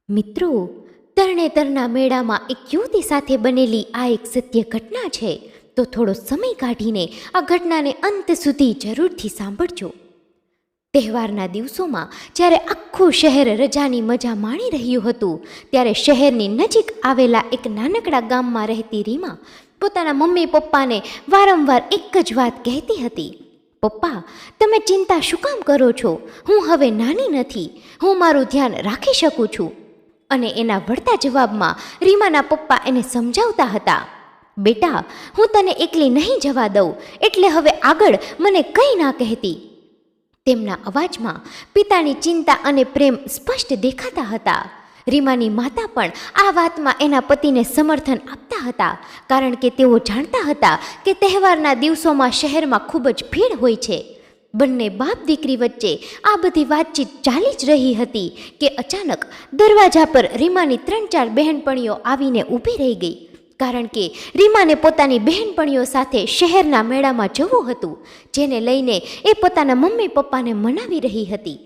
મિત્રો, તરણેતરના મેળામાં એક યુવતી સાથે બનેલી આ એક સત્ય ઘટના છે. તો થોડો સમય કાઢીને આ ઘટનાને અંત સુધી જરૂરથી સાંભળજો. તહેવારના દિવસોમાં જ્યારે આખું શહેર રજાની મજા માણી રહ્યું હતું, ત્યારે શહેરની નજીક આવેલા એક નાનકડા ગામમાં રહેતી રીમા પોતાના મમ્મી પપ્પાને વારંવાર એક જ વાત કહેતી હતી: પપ્પા, તમે ચિંતા શું કામ કરો છો? હું હવે નાની નથી, હું મારું ધ્યાન રાખી શકું છું. અને એના વળતા જવાબમાં રીમાના પપ્પા એને સમજાવતા હતા: બેટા, હું તને એકલી નહીં જવા દઉં, એટલે હવે આગળ મને કંઈ ના કહેતી. તેમના અવાજમાં પિતાની ચિંતા અને પ્રેમ સ્પષ્ટ દેખાતા હતા. રીમાની માતા પણ આ વાતમાં એના પતિને સમર્થન આપતા હતા, કારણ કે તેઓ જાણતા હતા કે તહેવારના દિવસોમાં શહેરમાં ખૂબ જ ભીડ હોય છે. બંને બાપ દીકરી વચ્ચે આ બધી વાતચીત ચાલી જ રહી હતી કે અચાનક દરવાજા પર રીમાની 3-4 બહેનપણીઓ આવીને ઊભી રહી ગઈ, કારણ કે રીમાને પોતાની બહેનપણીઓ સાથે શહેરના મેળામાં જવું હતું, જેને લઈને એ પોતાના મમ્મી પપ્પાને મનાવી રહી હતી.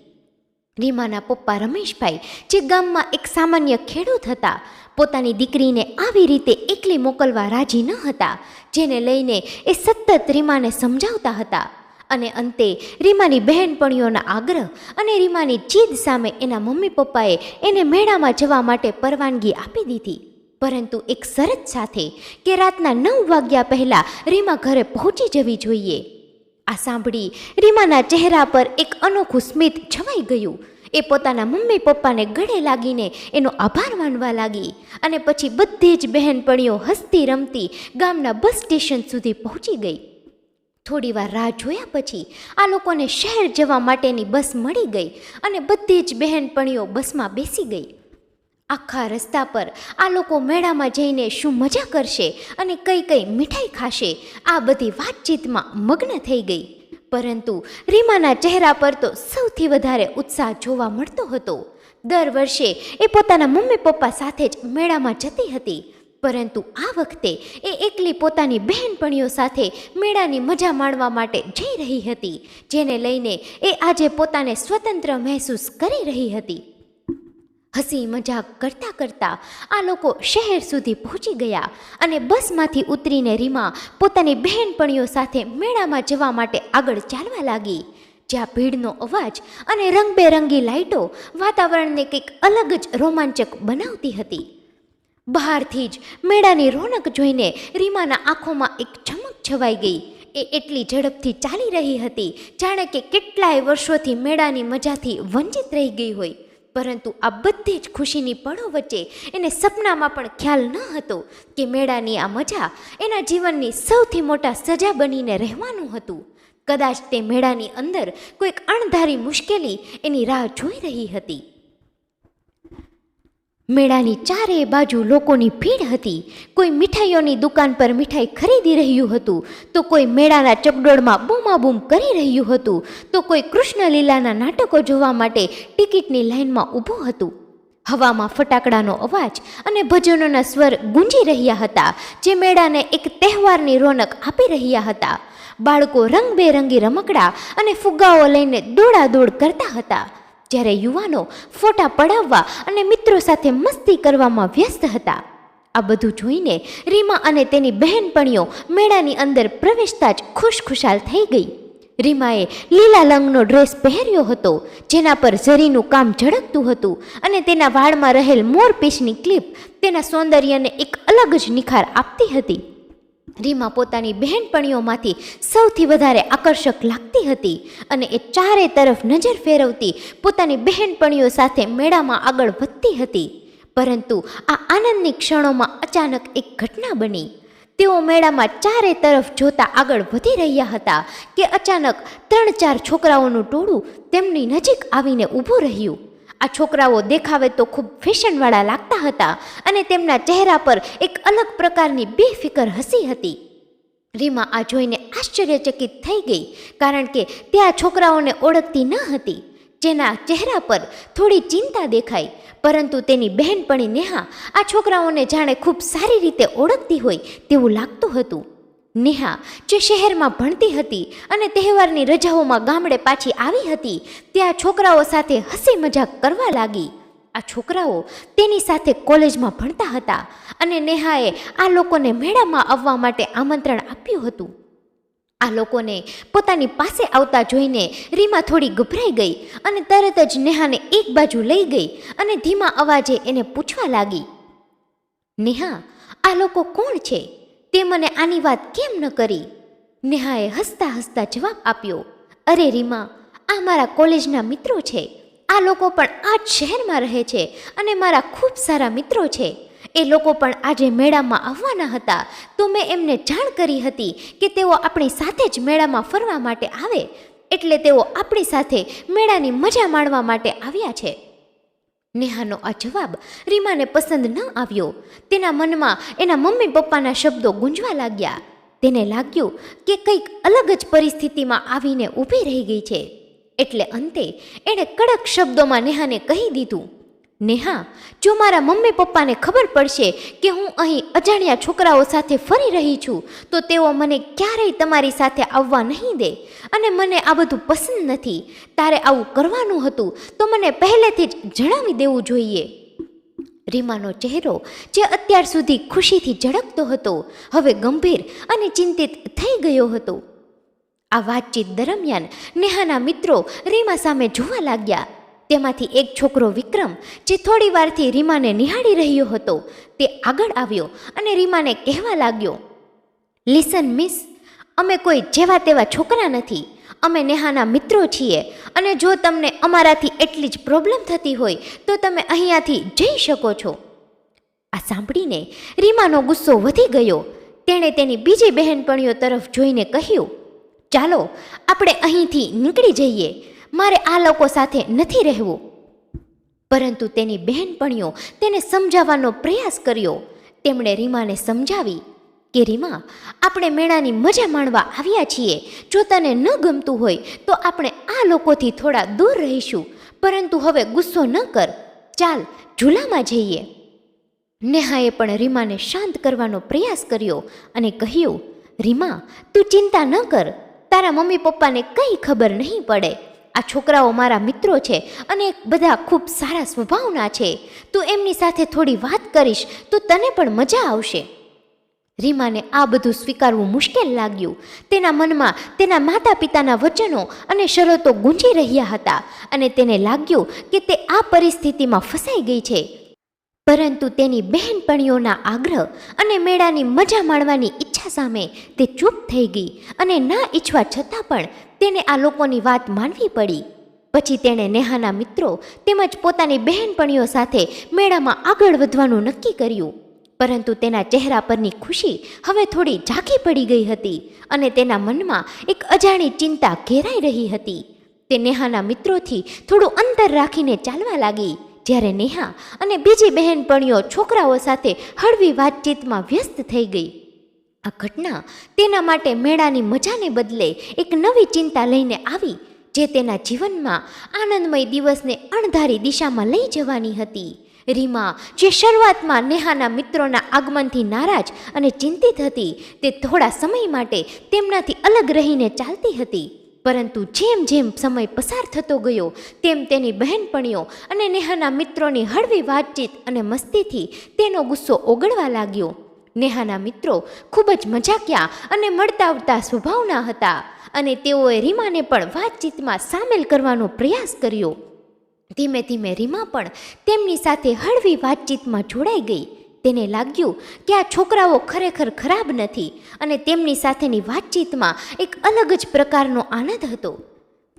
રીમાના પપ્પા રમેશભાઈ, જે ગામમાં એક સામાન્ય ખેડૂત હતા, પોતાની દીકરીને આવી રીતે એકલી મોકલવા રાજી ન હતા, જેને લઈને એ સતત રીમાને સમજાવતા હતા. અને અંતે રીમાની બહેનપણીઓના આગ્રહ અને રીમાની જીદ સામે એના મમ્મી પપ્પાએ એને મેળામાં જવા માટે પરવાનગી આપી દીધી, પરંતુ એક શરત સાથે કે રાતના 9 વાગ્યા પહેલાં રીમા ઘરે પહોંચી જવી જોઈએ. આ સાંભળી રીમાના ચહેરા પર એક અનોખું સ્મિત છવાઈ ગયું. એ પોતાના મમ્મી પપ્પાને ગળે લાગીને એનો આભાર માનવા લાગી અને પછી બધી જ બહેનપણીઓ હસતી રમતી ગામના બસ સ્ટેશન સુધી પહોંચી ગઈ. થોડીવાર રાહ જોયા પછી આ લોકોને શહેર જવા માટેની બસ મળી ગઈ અને બધી જ બહેનપણીઓ બસમાં બેસી ગઈ. આખા રસ્તા પર આ લોકો મેળામાં જઈને શું મજા કરશે અને કઈ કઈ મીઠાઈ ખાશે, આ બધી વાતચીતમાં મગ્ન થઈ ગઈ. પરંતુ રીમાના ચહેરા પર તો સૌથી વધારે ઉત્સાહ જોવા મળતો હતો. દર વર્ષે એ પોતાના મમ્મી પપ્પા સાથે જ મેળામાં જતી હતી, પરંતુ આ વખતે એ એકલી પોતાની બહેનપણીઓ સાથે મેળાની મજા માણવા માટે જઈ રહી હતી, જેને લઈને એ આજે પોતાને સ્વતંત્ર મહેસૂસ કરી રહી હતી. હસી મજાક કરતાં કરતાં આ લોકો શહેર સુધી પહોંચી ગયા અને બસમાંથી ઉતરીને રીમા પોતાની બહેનપણીઓ સાથે મેળામાં જવા માટે આગળ ચાલવા લાગી, જ્યાં ભીડનો અવાજ અને રંગબેરંગી લાઇટો વાતાવરણને કંઈક અલગ જ રોમાંચક બનાવતી હતી. બહારથી જ મેળાની રોનક જોઈને રીમાના આંખોમાં એક ચમક છવાઈ ગઈ. એ એટલી ઝડપથી ચાલી રહી હતી જાણે કે કેટલાય વર્ષોથી મેળાની મજાથી વંચિત રહી ગઈ હોય. પરંતુ આ બધી જ ખુશીની પળો વચ્ચે એને સપનામાં પણ ખ્યાલ ન હતો કે મેળાની આ મજા એના જીવનની સૌથી મોટા સજા બનીને રહેવાનું હતું. કદાચ તે મેળાની અંદર કોઈક અણધારી મુશ્કેલી એની રાહ જોઈ રહી હતી. મેળાની ચારે બાજુ લોકોની ભીડ હતી. કોઈ મીઠાઈઓની દુકાન પર મીઠાઈ ખરીદી રહ્યું હતું, તો કોઈ મેળાના ચકડોળમાં બૂમાબૂમ કરી રહ્યું હતું, તો કોઈ કૃષ્ણલીલાના નાટકો જોવા માટે ટિકિટની લાઇનમાં ઊભું હતું. હવામાં ફટાકડાનો અવાજ અને ભજનોના સ્વર ગુંજી રહ્યા હતા, જે મેળાને એક તહેવારની રોનક આપી રહ્યા હતા. બાળકો રંગબેરંગી રમકડા અને ફુગ્ગાઓ લઈને દોડાદોડ કરતા હતા, જ્યારે યુવાનો ફોટા પડાવવા અને મિત્રો સાથે મસ્તી કરવામાં વ્યસ્ત હતા. આ બધું જોઈને રીમા અને તેની બહેનપણીઓ મેળાની અંદર પ્રવેશતા જ ખુશખુશાલ થઈ ગઈ. રીમાએ લીલા રંગનો ડ્રેસ પહેર્યો હતો, જેના પર ઝરીનું કામ ઝળકતું હતું, અને તેના વાળમાં રહેલ મોરપીંછની ક્લિપ તેના સૌંદર્યને એક અલગ જ નિખાર આપતી હતી. રીમા પોતાની બહેનપણીઓમાંથી સૌથી વધારે આકર્ષક લાગતી હતી અને એ ચારે તરફ નજર ફેરવતી પોતાની બહેનપણીઓ સાથે મેળામાં આગળ વધતી હતી. પરંતુ આ આનંદની ક્ષણોમાં અચાનક એક ઘટના બની. તેઓ મેળામાં ચારે તરફ જોતા આગળ વધી રહ્યા હતા કે અચાનક 3-4 છોકરાઓનું ટોળું તેમની નજીક આવીને ઊભું રહ્યું. આ છોકરાઓ દેખાવે તો ખૂબ ફેશનવાળા લાગતા હતા અને તેમના ચહેરા પર એક અલગ પ્રકારની બેફિકર હસી હતી. રીમા આ જોઈને આશ્ચર્યચકિત થઈ ગઈ, કારણ કે તે આ છોકરાઓને ઓળખતી ન હતી. જેના ચહેરા પર થોડી ચિંતા દેખાઈ, પરંતુ તેની બહેનપણી નેહા આ છોકરાઓને જાણે ખૂબ સારી રીતે ઓળખતી હોય તેવું લાગતું હતું. નેહા, જે શહેરમાં ભણતી હતી અને તહેવારની રજાઓમાં ગામડે પાછી આવી હતી, તે આ છોકરાઓ સાથે હસી મજાક કરવા લાગી. આ છોકરાઓ તેની સાથે કોલેજમાં ભણતા હતા અને નેહાએ આ લોકોને મેળામાં આવવા માટે આમંત્રણ આપ્યું હતું. આ લોકોને પોતાની પાસે આવતા જોઈને રીમા થોડી ગભરાઈ ગઈ અને તરત જ નેહાને એક બાજુ લઈ ગઈ અને ધીમા અવાજે એને પૂછવા લાગી, નેહા, આ લોકો કોણ છે? તે મને આની વાત કેમ ન કરી? નેહાએ હસતા હસતા જવાબ આપ્યો, અરે રીમા, આ મારા કોલેજના મિત્રો છે. આ લોકો પણ આ જ શહેરમાં રહે છે અને મારા ખૂબ સારા મિત્રો છે. એ લોકો પણ આજે મેળામાં આવવાના હતા, તો મેં એમને જાણ કરી હતી કે તેઓ આપણી સાથે જ મેળામાં ફરવા માટે આવે, એટલે તેઓ આપણી સાથે મેળાની મજા માણવા માટે આવ્યા છે. નેહાનો આ જવાબ રીમાને પસંદ ન આવ્યો. તેના મનમાં એના મમ્મી પપ્પાના શબ્દો ગુંજવા લાગ્યા. તેને લાગ્યું કે કંઈક અલગ જ પરિસ્થિતિમાં આવીને ઊભી રહી ગઈ છે. એટલે અંતે એણે કડક શબ્દોમાં નેહાને કહી દીધું, નેહા, જો મારા મમ્મી પપ્પાને ખબર પડશે કે હું અહીં અજાણ્યા છોકરાઓ સાથે ફરી રહી છું, તો તેઓ મને ક્યારેય તમારી સાથે આવવા નહીં દે અને મને આ બધું પસંદ નથી. તારે આવું કરવાનું હતું તો મને પહેલેથી જ જણાવી દેવું જોઈએ. રીમાનો ચહેરો, જે અત્યાર સુધી ખુશીથી ઝળકતો હતો, હવે ગંભીર અને ચિંતિત થઈ ગયો હતો. આ વાતચીત દરમિયાન નેહાના મિત્રો રીમા સામે જોવા લાગ્યા. તેમાંથી એક છોકરો વિક્રમ, જે થોડી વારથી રીમાને નિહાળી રહ્યો હતો, તે આગળ આવ્યો અને રીમાને કહેવા લાગ્યો, લિસન મિસ, અમે કોઈ જેવા તેવા છોકરા નથી. અમે નેહાના મિત્રો છીએ અને જો તમને અમારાથી એટલી જ પ્રોબ્લેમ થતી હોય તો તમે અહીંયાથી જઈ શકો છો. આ સાંભળીને રીમાનો ગુસ્સો વધી ગયો. તેણે તેની બીજી બહેનપણીઓ તરફ જોઈને કહ્યું, ચાલો આપણે અહીંથી નીકળી જઈએ. મારે આ લોકો સાથે નથી રહેવું. પરંતુ તેની બહેનપણીઓ તેને સમજાવવાનો પ્રયાસ કર્યો. તેમણે રીમાને સમજાવી કે રીમા, આપણે મેળાની મજા માણવા આવ્યા છીએ. જો તને ન ગમતું હોય તો આપણે આ લોકોથી થોડા દૂર રહીશું, પરંતુ હવે ગુસ્સો ન કર. ચાલ ઝૂલામાં જઈએ. નેહાએ પણ રીમાને શાંત કરવાનો પ્રયાસ કર્યો અને કહ્યું, રીમા, તું ચિંતા ન કર. તારા મમ્મી પપ્પાને કંઈ ખબર નહીં પડે. આ છોકરાઓ મારા મિત્રો છે અને બધા ખૂબ સારા સ્વભાવના છે. તું એમની સાથે થોડી વાત કરીશ તો તને પણ મજા આવશે. રીમાને આ બધું સ્વીકારવું મુશ્કેલ લાગ્યું. તેના મનમાં તેના માતા પિતાના વચનો અને શરતો ગુંજી રહ્યા હતા અને તેને લાગ્યું કે તે આ પરિસ્થિતિમાં ફસાઈ ગઈ છે. પરંતુ તેની બહેનપણીઓના આગ્રહ અને મેળાની મજા માણવાની ઈચ્છા સામે તે ચૂપ થઈ ગઈ અને ના ઈચ્છવા છતાં પણ તેને આ લોકોની વાત માનવી પડી. પછી તેણે નેહાના મિત્રો તેમજ પોતાની બહેનપણીઓ સાથે મેળામાં આગળ વધવાનું નક્કી કર્યું. પરંતુ તેના ચહેરા પરની ખુશી હવે થોડી ઝાંખી પડી ગઈ હતી અને તેના મનમાં એક અજાણી ચિંતા ઘેરાઈ રહી હતી. તે નેહાના મિત્રોથી થોડું અંતર રાખીને ચાલવા લાગી, જ્યારે નેહા અને બીજી બહેનપણીઓ છોકરાઓ સાથે હળવી વાતચીતમાં વ્યસ્ત થઈ ગઈ. આ ઘટના તેના માટે મેળાની મજાને બદલે એક નવી ચિંતા લઈને આવી, જે તેના જીવનમાં આનંદમય દિવસને અણધારી દિશામાં લઈ જવાની હતી. રીમા, જે શરૂઆતમાં નેહાના મિત્રોના આગમનથી નારાજ અને ચિંતિત હતી, તે થોડા સમય માટે તેમનાથી અલગ રહીને ચાલતી હતી. પરંતુ જેમ જેમ સમય પસાર થતો ગયો તેમ તેની બહેનપણીઓ અને નેહાના મિત્રોની હળવી વાતચીત અને મસ્તીથી તેનો ગુસ્સો ઓગળવા લાગ્યો. નેહાના મિત્રો ખૂબ જ મજાકિયા અને મળતાવતા સ્વભાવના હતા અને તેઓએ રીમાને પણ વાતચીતમાં સામેલ કરવાનો પ્રયાસ કર્યો. ધીમે ધીમે રીમા પણ તેમની સાથે હળવી વાતચીતમાં જોડાઈ ગઈ. તેને લાગ્યું કે આ છોકરાઓ ખરેખર ખરાબ નથી અને તેમની સાથેની વાતચીતમાં એક અલગ જ પ્રકારનો આનંદ હતો.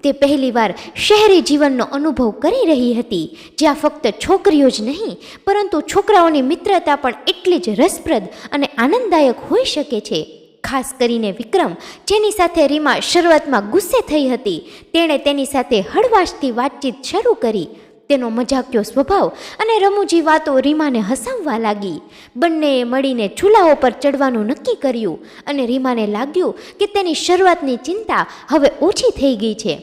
તે પહેલીવાર શહેરી જીવનનો અનુભવ કરી રહી હતી, જ્યાં ફક્ત છોકરીઓ જ નહીં પરંતુ છોકરાઓની મિત્રતા પણ એટલી જ રસપ્રદ અને આનંદદાયક હોઈ શકે છે. ખાસ કરીને વિક્રમ, જેની સાથે રીમા શરૂઆતમાં ગુસ્સે થઈ હતી, તેણે તેની સાથે હળવાશથી વાતચીત શરૂ કરી. તેનો મજાકિયો સ્વભાવ અને રમૂજી વાતો રીમાને હસાવવા લાગી. બંનેએ મળીને ચૂલાઓ પર ચડવાનું નક્કી કર્યું અને રીમાને લાગ્યું કે તેની શરૂઆતની ચિંતા હવે ઓછી થઈ ગઈ છે.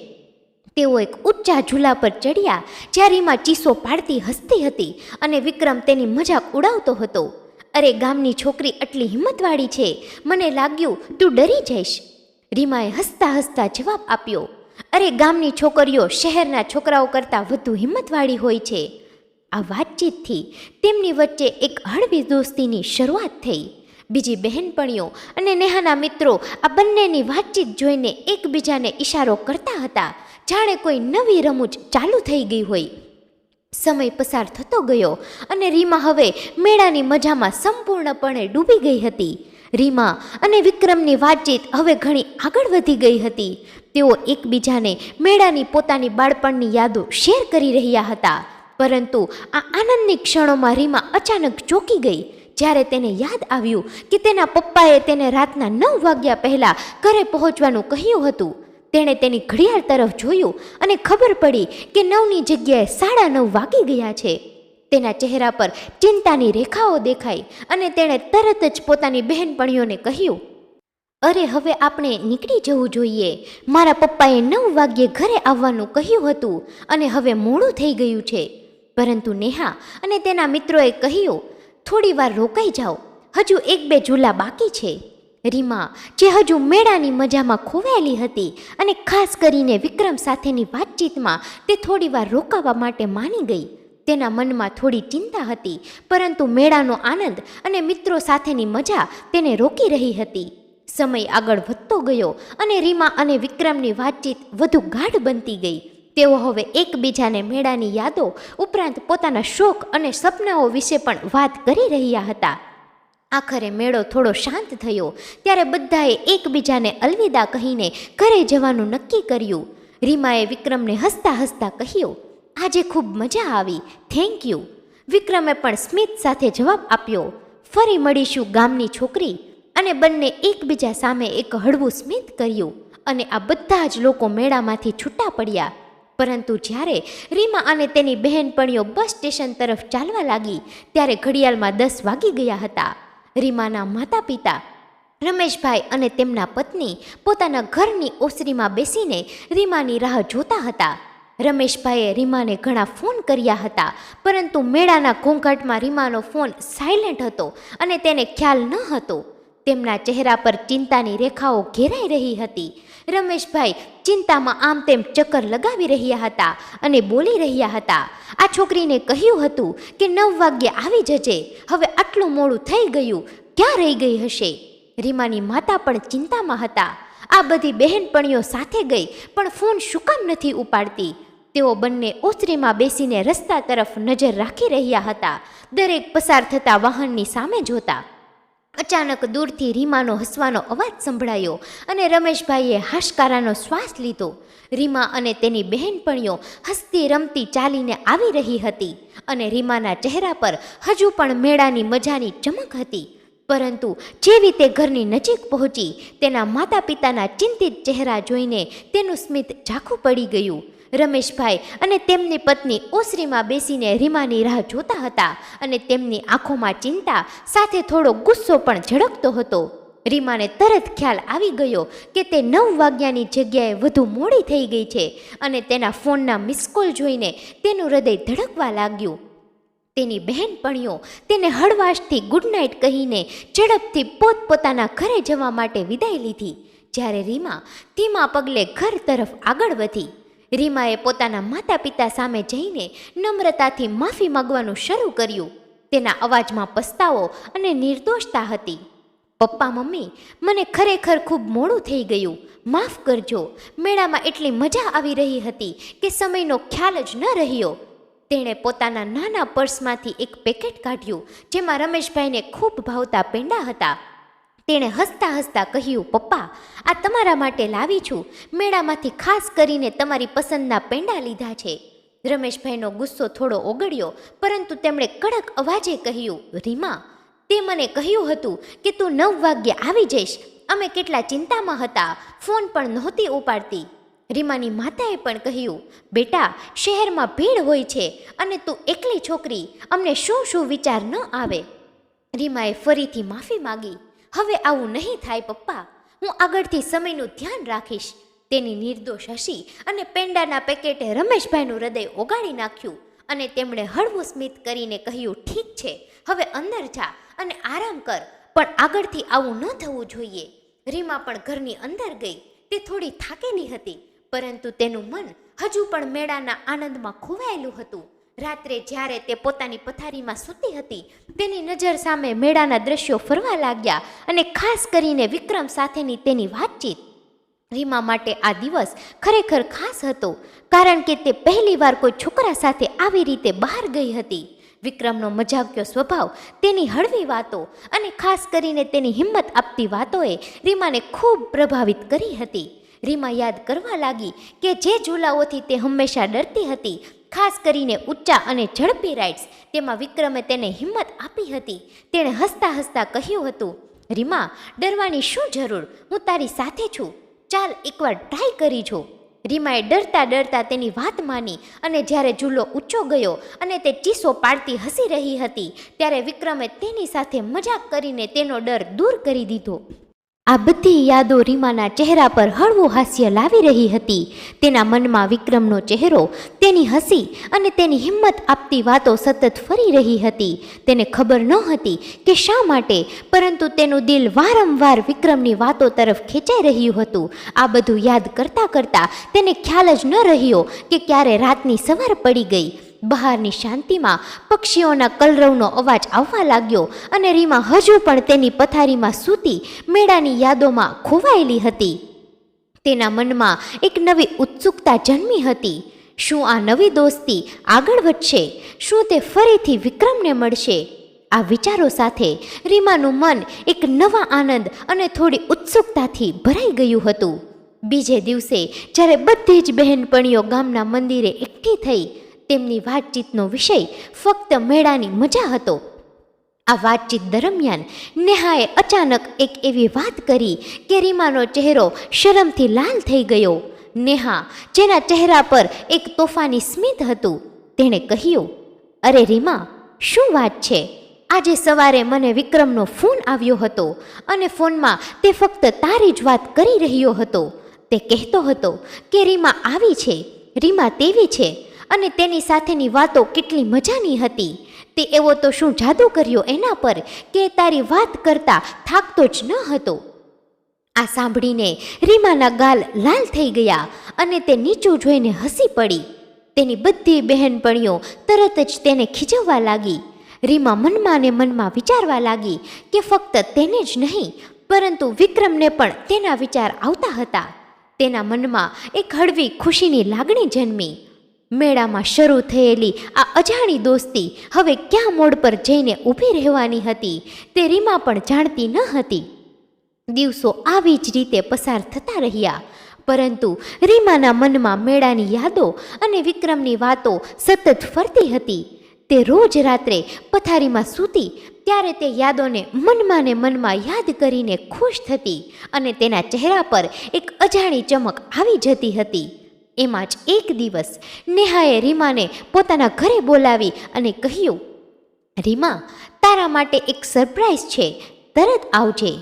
તેઓ એક ઊંચા ઝૂલા પર ચડ્યા, જ્યાં રીમા ચીસો પાડતી હસતી હતી અને વિક્રમ તેની મજાક ઉડાવતો હતો. અરે ગામની છોકરી આટલી હિંમતવાળી છે, મને લાગ્યું તું ડરી જઈશ. રીમાએ હસતા હસતા જવાબ આપ્યો, અરે ગામની છોકરીઓ શહેરના છોકરાઓ કરતાં વધુ હિંમતવાળી હોય છે. આ વાતચીતથી તેમની વચ્ચે એક હળવી દોસ્તીની શરૂઆત થઈ. બીજી બહેનપણીઓ અને નેહાના મિત્રો આ બંનેની વાતચીત જોઈને એકબીજાને ઈશારો કરતા હતા, જાણે કોઈ નવી રમૂજ ચાલુ થઈ ગઈ હોય. સમય પસાર થતો ગયો અને રીમા હવે મેળાની મજામાં સંપૂર્ણપણે ડૂબી ગઈ હતી. રીમા અને વિક્રમની વાતચીત હવે ઘણી આગળ વધી ગઈ હતી. તેઓ એકબીજાને મેળાની પોતાની બાળપણની યાદો શેર કરી રહ્યા હતા. પરંતુ આ આનંદની ક્ષણોમાં રીમા અચાનક ચોંકી ગઈ જ્યારે તેને યાદ આવ્યું કે તેના પપ્પાએ તેને રાતના 9 વાગ્યા પહેલાં ઘરે પહોંચવાનું કહ્યું હતું. તેણે તેની ઘડિયાળ તરફ જોયું અને ખબર પડી કે 9ની જગ્યાએ 9:30 વાગી ગયા છે. તેના ચહેરા પર ચિંતાની રેખાઓ દેખાઈ અને તેણે તરત જ પોતાની બહેનપણીઓને કહ્યું, અરે હવે આપણે નીકળી જવું જોઈએ. મારા પપ્પાએ 9 વાગ્યે ઘરે આવવાનું કહ્યું હતું અને હવે મોડું થઈ ગયું છે. પરંતુ નેહા અને તેના મિત્રોએ કહ્યું, થોડી વાર રોકાઈ જાઓ, હજુ 1-2 ઝૂલા બાકી છે. રીમા, જે હજુ મેળાની મજામાં ખોવાયેલી હતી અને ખાસ કરીને વિક્રમ સાથેની વાતચીતમાં તે થોડી વાર રોકાવા માટે માની ગઈ. તેના મનમાં થોડી ચિંતા હતી, પરંતુ મેળાનો આનંદ અને મિત્રો સાથેની મજા તેને રોકી રહી હતી. સમય આગળ વધતો ગયો અને રીમા અને વિક્રમની વાતચીત વધુ ગાઢ બનતી ગઈ. તેઓ હવે એકબીજાને મેળાની યાદો ઉપરાંત પોતાના શોખ અને સપનાઓ વિશે પણ વાત કરી રહ્યા હતા. આખરે મેળો થોડો શાંત થયો ત્યારે બધાએ એકબીજાને અલવિદા કહીને ઘરે જવાનું નક્કી કર્યું. રીમાએ વિક્રમને હસતા હસતા કહ્યું, આજે ખૂબ મજા આવી, થેન્ક યુ. વિક્રમે પણ સ્મિત સાથે જવાબ આપ્યો, ફરી મળીશું ગામની છોકરી. અને બંને એકબીજા સામે એક હળવું સ્મિત કર્યું અને આ બધા જ લોકો મેળામાંથી છૂટા પડ્યા. પરંતુ જ્યારે રીમા અને તેની બહેનપણીઓ બસ સ્ટેશન તરફ ચાલવા લાગી ત્યારે ઘડિયાળમાં 10 વાગી ગયા હતા. રીમાના માતા પિતા રમેશભાઈ અને તેમના પત્ની પોતાના ઘરની ઓસરીમાં બેસીને રીમાની રાહ જોતા હતા. રમેશભાઈએ રીમાને ઘણા ફોન કર્યા હતા, પરંતુ મેળાના ઘોંઘાટમાં રીમાનો ફોન સાયલેન્ટ હતો અને તેને ખ્યાલ ન હતો. તેમના ચહેરા પર ચિંતાની રેખાઓ ઘેરાઈ રહી હતી. રમેશભાઈ ચિંતામાં આમ તેમ ચક્કર લગાવી રહ્યા હતા અને બોલી રહ્યા હતા, આ છોકરીને કહ્યું હતું કે 9 વાગ્યે આવી જજે, હવે આટલું મોડું થઈ ગયું, ક્યાં રહી ગઈ હશે? રીમાની માતા પણ ચિંતામાં હતા. આ બધી બહેનપણીઓ સાથે ગઈ પણ ફોન શું કામ નથી ઉપાડતી? તેઓ બંને ઓસરીમાં બેસીને રસ્તા તરફ નજર રાખી રહ્યા હતા, દરેક પસાર થતા વાહનની સામે જોતા. અચાનક દૂરથી રીમાનો હસવાનો અવાજ સંભળાયો અને રમેશભાઈએ હાશકારાનો શ્વાસ લીધો. રીમા અને તેની બહેનપણીઓ હસતી રમતી ચાલીને આવી રહી હતી અને રીમાના ચહેરા પર હજુ પણ મેળાની મજાની ચમક હતી. પરંતુ જેવી તે ઘરની નજીક પહોંચી તેના માતા પિતાના ચિંતિત ચહેરા જોઈને તેનું સ્મિત ઝાખું પડી ગયું. રમેશભાઈ અને તેમની પત્ની ઓસરીમાં બેસીને રીમાની રાહ જોતા હતા અને તેમની આંખોમાં ચિંતા સાથે થોડો ગુસ્સો પણ ઝળકતો હતો. રીમાને તરત ખ્યાલ આવી ગયો કે તે 9 વાગ્યાની જગ્યાએ વધુ મોડી થઈ ગઈ છે અને તેના ફોનના મિસકોલ જોઈને તેનું હૃદય ધડકવા લાગ્યું. તેની બહેનપણીઓ તેને હળવાશથી ગુડ નાઇટ કહીને ઝડપથી પોતપોતાના ઘરે જવા માટે વિદાય લીધી. જ્યારે રીમા ધીમા પગલે ઘર તરફ આગળ વધી. રીમાએ પોતાના માતા પિતા સામે જઈને નમ્રતાથી માફી માંગવાનું શરૂ કર્યું. તેના અવાજમાં પસ્તાવો અને નિર્દોષતા હતી. પપ્પા મમ્મી, મને ખરેખર ખૂબ મોડું થઈ ગયું, માફ કરજો. મેળામાં એટલી મજા આવી રહી હતી કે સમયનો ખ્યાલ જ ન રહ્યો. તેણે પોતાના નાના પર્સમાંથી એક પેકેટ કાઢ્યું જેમાં રમેશભાઈને ખૂબ ભાવતા પેંડા હતા. તેણે હસતા હસતા કહ્યું, પપ્પા, આ તમારા માટે લાવી છું. મેળામાંથી ખાસ કરીને તમારી પસંદના પેંડા લીધા છે. રમેશભાઈનો ગુસ્સો થોડો ઓગળ્યો, પરંતુ તેમણે કડક અવાજે કહ્યું, રીમા, તે મને કહ્યું હતું કે તું 9 વાગ્યે આવી જઈશ. અમે કેટલા ચિંતામાં હતા, ફોન પણ નહોતી ઉપાડતી. રીમાની માતાએ પણ કહ્યું, બેટા, શહેરમાં ભીડ હોય છે અને તું એકલી છોકરી, અમને શું વિચાર ન આવે. રીમાએ ફરીથી માફી માંગી. હવે આવું નહીં થાય પપ્પા, હું આગળથી સમયનું ધ્યાન રાખીશ. તેની નિર્દોષ હસી અને પેંડાના પેકેટે રમેશભાઈનું હૃદય ઓગાળી નાખ્યું અને તેમણે હળવું સ્મિત કરીને કહ્યું, ઠીક છે, હવે અંદર જા અને આરામ કર, પણ આગળથી આવું ન થવું જોઈએ. રીમા પણ ઘરની અંદર ગઈ. તે થોડી થાકેલી હતી, પરંતુ તેનું મન હજુ પણ મેળાના આનંદમાં ખોવાયેલું હતું. રાત્રે જ્યારે તે પોતાની પથારીમાં સૂતી હતી, તેની નજર સામે મેળાના દ્રશ્યો ફરવા લાગ્યા અને ખાસ કરીને વિક્રમ સાથેની તેની વાતચીત. રીમા માટે આ દિવસ ખરેખર ખાસ હતો, કારણ કે તે પહેલીવાર કોઈ છોકરા સાથે આવી રીતે બહાર ગઈ હતી. વિક્રમનો મજાકિયો સ્વભાવ, તેની હળવી વાતો અને ખાસ કરીને તેની હિંમત આપતી વાતોએ રીમાને ખૂબ પ્રભાવિત કરી હતી. રીમા યાદ કરવા લાગી કે જે ઝૂલાઓથી તે હંમેશા ડરતી હતી, ખાસ કરીને ઊંચા અને ઝડપી રાઇડ્સ, તેમાં વિક્રમે તેને હિંમત આપી હતી. તેણે હસતા હસતા કહ્યું હતું, રીમા, ડરવાની શું જરૂર, હું તારી સાથે છું, ચાલ એકવાર ટ્રાય કરી જો. રીમાએ ડરતા ડરતા તેની વાત માની અને જ્યારે ઝૂલો ઊંચો ગયો અને તે ચીસો પાડતી હસી રહી હતી, ત્યારે વિક્રમે તેની સાથે મજાક કરીને તેનો ડર દૂર કરી દીધો. આ બધી યાદો રીમાના ચહેરા પર હળવું હાસ્ય લાવી રહી હતી. તેના મનમાં વિક્રમનો ચહેરો, તેની હસી અને તેની હિંમત આપતી વાતો સતત ફરી રહી હતી. તેને ખબર ન હતી કે શા માટે, પરંતુ તેનું દિલ વારંવાર વિક્રમની વાતો તરફ ખેંચાઈ રહ્યું હતું. આ બધું યાદ કરતાં કરતાં તેને ખ્યાલ જ ન રહ્યો કે ક્યારે રાતની સવાર પડી ગઈ. બહારની શાંતિમાં પક્ષીઓના કલરવનો અવાજ આવવા લાગ્યો અને રીમા હજુ પણ તેની પથારીમાં સૂતી મેળાની યાદોમાં ખોવાયેલી હતી. તેના મનમાં એક નવી ઉત્સુકતા જન્મી હતી. શું આ નવી દોસ્તી આગળ વધશે? શું તે ફરીથી વિક્રમને મળશે? આ વિચારો સાથે રીમાનું મન એક નવા આનંદ અને થોડી ઉત્સુકતાથી ભરાઈ ગયું હતું. બીજે દિવસે જ્યારે બધી જ બહેનપણીઓ ગામના મંદિરે એકઠી થઈ, તેમની વાતચીતનો વિષય ફક્ત મેળાની મજા હતો. આ વાતચીત દરમિયાન નેહાએ અચાનક એક એવી વાત કરી કે રીમાનો ચહેરો શરમથી લાલ થઈ ગયો. નેહા, જેના ચહેરા પર એક તોફાની સ્મિત હતું, તેણે કહ્યું, અરે રીમા, શું વાત છે? આજે સવારે મને વિક્રમનો ફોન આવ્યો હતો અને ફોનમાં તે ફક્ત તારી જ વાત કરી રહ્યો હતો. તે કહેતો હતો કે રીમા આવી છે, રીમા તેવી છે અને તેની સાથેની વાતો કેટલી મજાની હતી. તે એવો તો શું જાદુ કર્યો એના પર કે તારી વાત કરતા થાકતો જ ન હતો. આ સાંભળીને રીમાના ગાલ લાલ થઈ ગયા અને તે નીચું જોઈને હસી પડી. તેની બધી બહેનપણીઓ તરત જ તેને ખીજવવા લાગી. રીમા મનમાં ને મનમાં વિચારવા લાગી કે ફક્ત તેને જ નહીં, પરંતુ વિક્રમને પણ તેના વિચાર આવતા હતા. તેના મનમાં એક હળવી ખુશીની લાગણી જન્મી. મેળામાં શરૂ થયેલી આ અજાણી દોસ્તી હવે ક્યાં મોડ પર જઈને ઊભી રહેવાની હતી, તે રીમા પણ જાણતી ન હતી. દિવસો આવી જ રીતે પસાર થતા રહ્યા, પરંતુ રીમાના મનમાં મેળાની યાદો અને વિક્રમની વાતો સતત ફરતી હતી. તે રોજ રાત્રે પથારીમાં સૂતી ત્યારે તે યાદોને મનમાં ને મનમાં યાદ કરીને ખુશ થતી અને તેના ચહેરા પર એક અજાણી ચમક આવી જતી હતી. એમાં જ એક દિવસ નેહાએ રીમાને પોતાના ઘરે બોલાવી અને કહ્યું, રીમા, તારા માટે એક સરપ્રાઈઝ છે, તરત આવજે.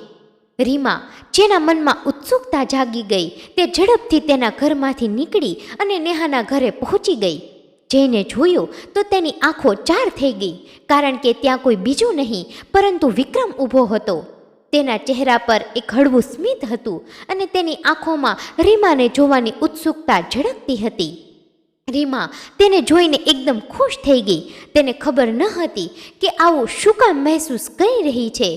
રીમા, જેના મનમાં ઉત્સુકતા જાગી ગઈ, તે ઝડપથી તેના ઘરમાંથી નીકળી અને નેહાના ઘરે પહોંચી ગઈ. જઈને જોયું તો તેની આંખો ચાર થઈ ગઈ, કારણ કે ત્યાં કોઈ બીજું નહીં પરંતુ વિક્રમ ઊભો હતો. તેના ચહેરા પર એક હળવું સ્મિત હતું અને તેની આંખોમાં રીમાને જોવાની ઉત્સુકતા ઝળકતી હતી. રીમા તેને જોઈને એકદમ ખુશ થઈ ગઈ. તેને ખબર ન હતી કે આવું શું કામ મહેસૂસ કરી રહી છે,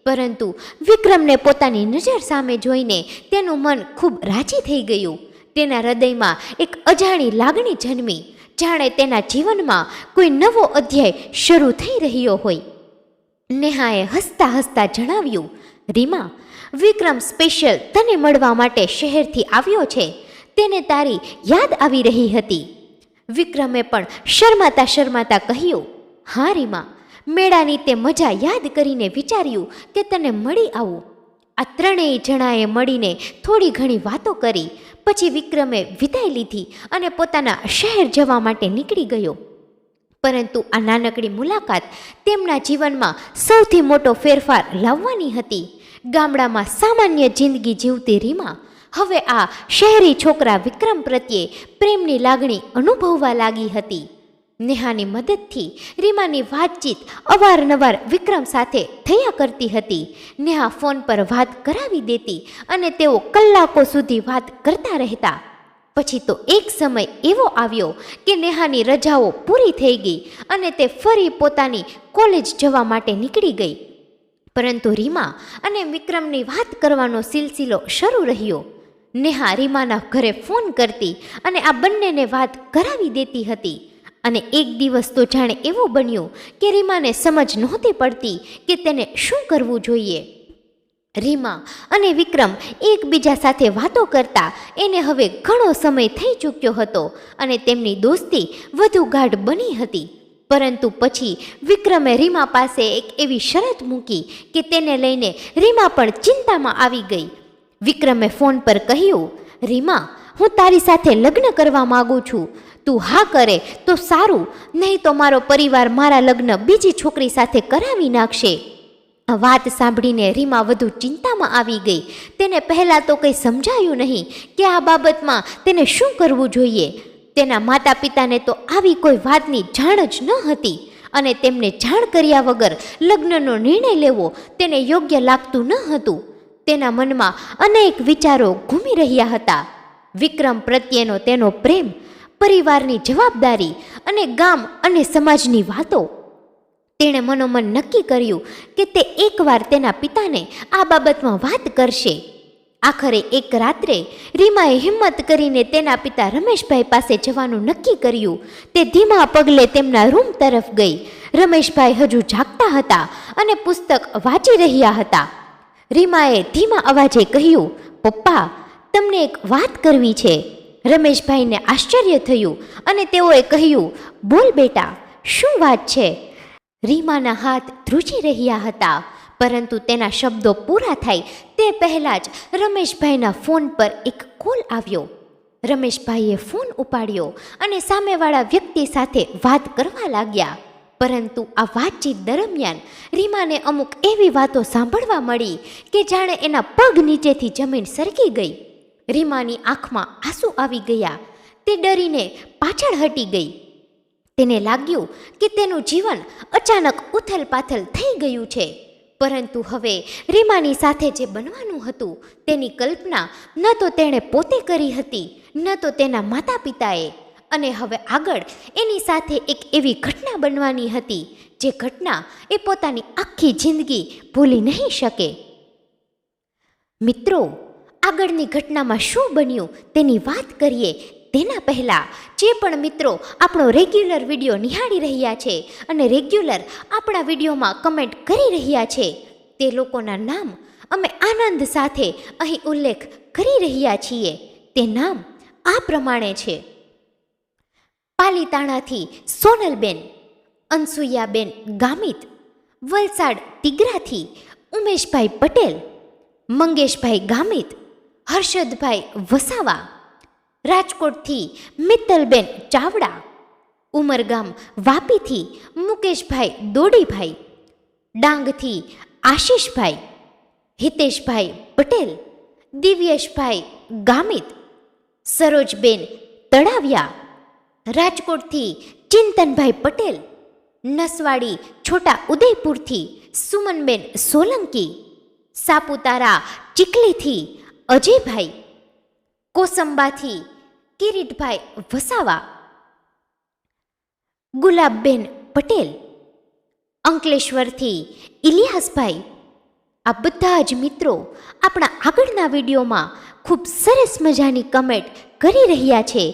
પરંતુ વિક્રમને પોતાની નજર સામે જોઈને તેનું મન ખૂબ રાજી થઈ ગયું. તેના હૃદયમાં એક અજાણી લાગણી જન્મી, જાણે તેના જીવનમાં કોઈ નવો અધ્યાય શરૂ થઈ રહ્યો હોય. નેહાએ હસતા હસતા જણાવ્યું, રીમા, વિક્રમ સ્પેશિયલ તને મળવા માટે શહેરથી આવ્યો છે. તેને તારી યાદ આવી રહી હતી. વિક્રમે પણ શરમાતા શરમાતા કહ્યું, હા રીમા, મેળાની તે મજા યાદ કરીને વિચાર્યું કે તને મળી આવું. આ ત્રણેય જણાએ મળીને થોડી ઘણી વાતો કરી. પછી વિક્રમે વિદાય લીધી અને પોતાના શહેર જવા માટે નીકળી ગયો. પરંતુ આ નાનકડી મુલાકાત તેમના જીવનમાં સૌથી મોટો ફેરફાર લાવવાની હતી. ગામડામાં સામાન્ય જિંદગી જીવતી રીમા હવે આ શહેરી છોકરા વિક્રમ પ્રત્યે પ્રેમની લાગણી અનુભવવા લાગી હતી. નેહાની મદદથી રીમાની વાતચીત અવારનવાર વિક્રમ સાથે થયા કરતી હતી. નેહા ફોન પર વાત કરાવી દેતી અને તેઓ કલાકો સુધી વાત કરતા રહેતા. પછી તો એક સમય એવો આવ્યો કે નેહાની રજાઓ પૂરી થઈ ગઈ અને તે ફરી પોતાની કોલેજ જવા માટે નીકળી ગઈ. પરંતુ રીમા અને વિક્રમની વાત કરવાનો સિલસિલો શરૂ રહ્યો. નેહા રીમાના ઘરે ફોન કરતી અને આ બંનેને વાત કરાવી દેતી હતી. અને એક દિવસ તો જાણે એવું બન્યું કે રીમાને સમજ નહોતી પડતી કે તેને શું કરવું જોઈએ. રીમા અને વિક્રમ એકબીજા સાથે વાતો કરતા એને હવે ઘણો સમય થઈ ચૂક્યો હતો અને તેમની દોસ્તી વધુ ગાઢ બની હતી. પરંતુ પછી વિક્રમે રીમા પાસે એક એવી શરત મૂકી કે તેને લઈને રીમા પણ ચિંતામાં આવી ગઈ. વિક્રમે ફોન પર કહ્યું, રીમા, હું તારી સાથે લગ્ન કરવા માગું છું. તું હા કરે તો સારું, નહીં તો મારો પરિવાર મારા લગ્ન બીજી છોકરી સાથે કરાવી નાખશે. આ વાત સાંભળીને રીમા વધુ ચિંતામાં આવી ગઈ. તેને પહેલાં તો કંઈ સમજાયું નહીં કે આ બાબતમાં તેને શું કરવું જોઈએ. તેના માતા પિતાને તો આવી કોઈ વાતની જાણ જ ન હતી અને તેમને જાણ કર્યા વગર લગ્નનો નિર્ણય લેવો તેને યોગ્ય લાગતું ન હતું. તેના મનમાં અનેક વિચારો ઘૂમી રહ્યા હતા. વિક્રમ પ્રત્યેનો તેનો પ્રેમ, પરિવારની જવાબદારી અને ગામ અને સમાજની વાતો. તેણે મનોમન નક્કી કર્યું કે તે એકવાર તેના પિતાને આ બાબતમાં વાત કરશે. આખરે એક રાત્રે રીમાએ હિંમત કરીને તેના પિતા રમેશભાઈ પાસે જવાનું નક્કી કર્યું. તે ધીમા પગલે તેમના રૂમ તરફ ગઈ. રમેશભાઈ હજુ જાગતા હતા અને પુસ્તક વાંચી રહ્યા હતા. રીમાએ ધીમા અવાજે કહ્યું, પપ્પા, તમને એક વાત કરવી છે. રમેશભાઈને આશ્ચર્ય થયું અને તેઓએ કહ્યું, બોલ બેટા, શું વાત છે? રીમાના હાથ ધ્રુજી રહ્યા હતા, પરંતુ તેના શબ્દો પૂરા થાય તે પહેલાં જ રમેશભાઈના ફોન પર એક કોલ આવ્યો. રમેશભાઈએ ફોન ઉપાડ્યો અને સામેવાળા વ્યક્તિ સાથે વાત કરવા લાગ્યા. પરંતુ આ વાતચીત દરમિયાન રીમાને અમુક એવી વાતો સાંભળવા મળી કે જાણે એના પગ નીચેથી જમીન સરકી ગઈ. રીમાની આંખમાં આંસુ આવી ગયા. તે ડરીને પાછળ હટી ગઈ. તેને લાગ્યું કે તેનું જીવન અચાનક ઉથલપાથલ થઈ ગયું છે. પરંતુ હવે રીમાની સાથે જે બનવાનું હતું તેની કલ્પના ન તો તેણે પોતે કરી હતી, ન તો તેના માતા પિતાએ. અને હવે આગળ એની સાથે એક એવી ઘટના બનવાની હતી જે ઘટના એ પોતાની આખી જિંદગી ભૂલી નહીં શકે. મિત્રો, આગળની ઘટનામાં શું બન્યું તેની વાત કરીએ તેના પહેલાં જે પણ મિત્રો આપણો રેગ્યુલર વિડીયો નિહાળી રહ્યા છે અને રેગ્યુલર આપણા વિડીયોમાં કમેન્ટ કરી રહ્યા છે તે લોકોના નામ અમે આનંદ સાથે અહીં ઉલ્લેખ કરી રહ્યા છીએ. તે નામ આ પ્રમાણે છે: પાલીતાણાથી સોનલબેન, અનસુયાબેન ગામિત, વલસાડ તિગરાથી ઉમેશભાઈ પટેલ, મંગેશભાઈ ગામિત, હર્ષદભાઈ વસાવા, રાજકોટથી મિત્તલબેન ચાવડા, ઉમરગામ વાપીથી મુકેશભાઈ દોડીભાઈ, ડાંગથી આશીષભાઈ, હિતેશભાઈ પટેલ, દિવ્યેશભાઈ ગામિત, સરોજબેન તળાવિયા, રાજકોટથી ચિંતનભાઈ પટેલ, નસવાડી છોટા ઉદયપુરથી સુમનબેન સોલંકી, સાપુતારા ચીખલીથી અજયભાઈ, કોસંબાથી કિરીટભાઈ વસાવા, ગુલાબબેન પટેલ, અંકલેશ્વરથી ઇલિયાસભાઈ. આ બધા જ મિત્રો આપણા આગળના વિડીયોમાં ખૂબ સરસ મજાની કમેન્ટ કરી રહ્યા છે,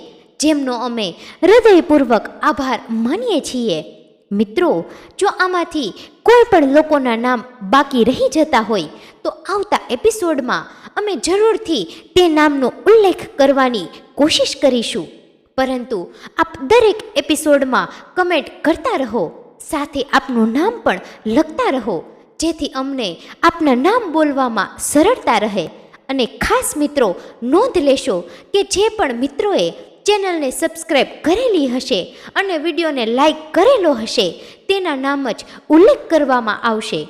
જેમનો અમે હૃદયપૂર્વક આભાર માનીએ છીએ. મિત્રો, જો આમાંથી કોઈ પણ લોકોના નામ બાકી રહી જતા હોય તો આવતા એપિસોડમાં અમે જરૂરથી તે નામનો ઉલ્લેખ કરવાની કોશિશ કરીશું. પરંતુ આપ દરેક એપિસોડમાં કમેન્ટ કરતા રહો, સાથે આપનું નામ પણ લખતા રહો, જેથી અમને આપના નામ બોલવામાં સરળતા રહે. અને ખાસ મિત્રો, નોંધ લેશો કે જે પણ મિત્રોએ ચેનલને સબસ્ક્રાઈબ કરેલી હશે અને વિડીયોને લાઈક કરેલો હશે તેના નામ જ ઉલ્લેખ કરવામાં આવશે,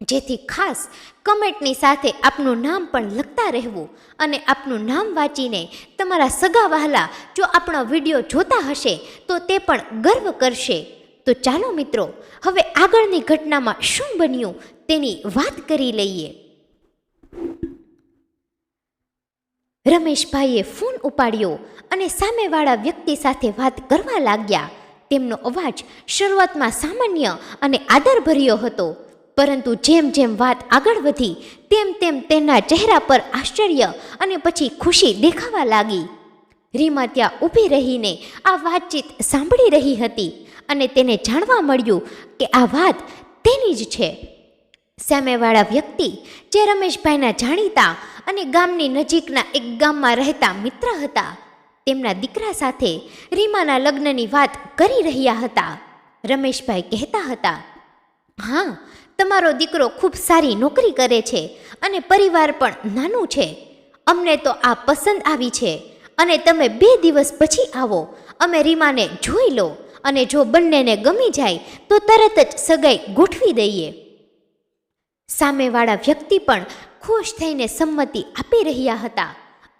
જેથી ખાસ કમેન્ટની સાથે આપનું નામ પણ લખતા રહેવું અને આપનું નામ વાંચીને તમારા સગા વહાલા જો આપણો વિડીયો જોતા હશે તો તે પણ ગર્વ કરશે. તો ચાલો મિત્રો, હવે આગળની ઘટનામાં શું બન્યું તેની વાત કરી લઈએ. રમેશભાઈએ ફોન ઉપાડ્યો અને સામેવાળા વ્યક્તિ સાથે વાત કરવા લાગ્યા. તેમનો અવાજ શરૂઆતમાં સામાન્ય અને આદરભર્યો હતો, પરંતુ જેમ જેમ વાત આગળ વધી તેમ તેમ તેના ચહેરા પર આશ્ચર્ય અને પછી ખુશી દેખાવા લાગી. રીમા ત્યાં ઊભી રહીને આ વાતચીત સાંભળી રહી હતી અને તેને જાણવા મળ્યું કે આ વાત તેની જ છે. સામેવાળા વ્યક્તિ જે રમેશભાઈના જાણીતા અને ગામની નજીકના એક ગામમાં રહેતા મિત્ર હતા, તેમના દીકરા સાથે રીમાના લગ્નની વાત કરી રહ્યા હતા. રમેશભાઈ કહેતા હતા, હા, તમારો દીકરો ખૂબ સારી નોકરી કરે છે અને પરિવાર પણ નાનું છે. અમને તો આ પસંદ આવી છે અને તમે 2 દિવસ પછી આવો. અમે રીમાને જોઈ લો અને જો બંનેને ગમી જાય તો તરત જ સગાઈ ગોઠવી દઈએ. સામેવાળા વ્યક્તિ પણ ખુશ થઈને સંમતિ આપી રહ્યા હતા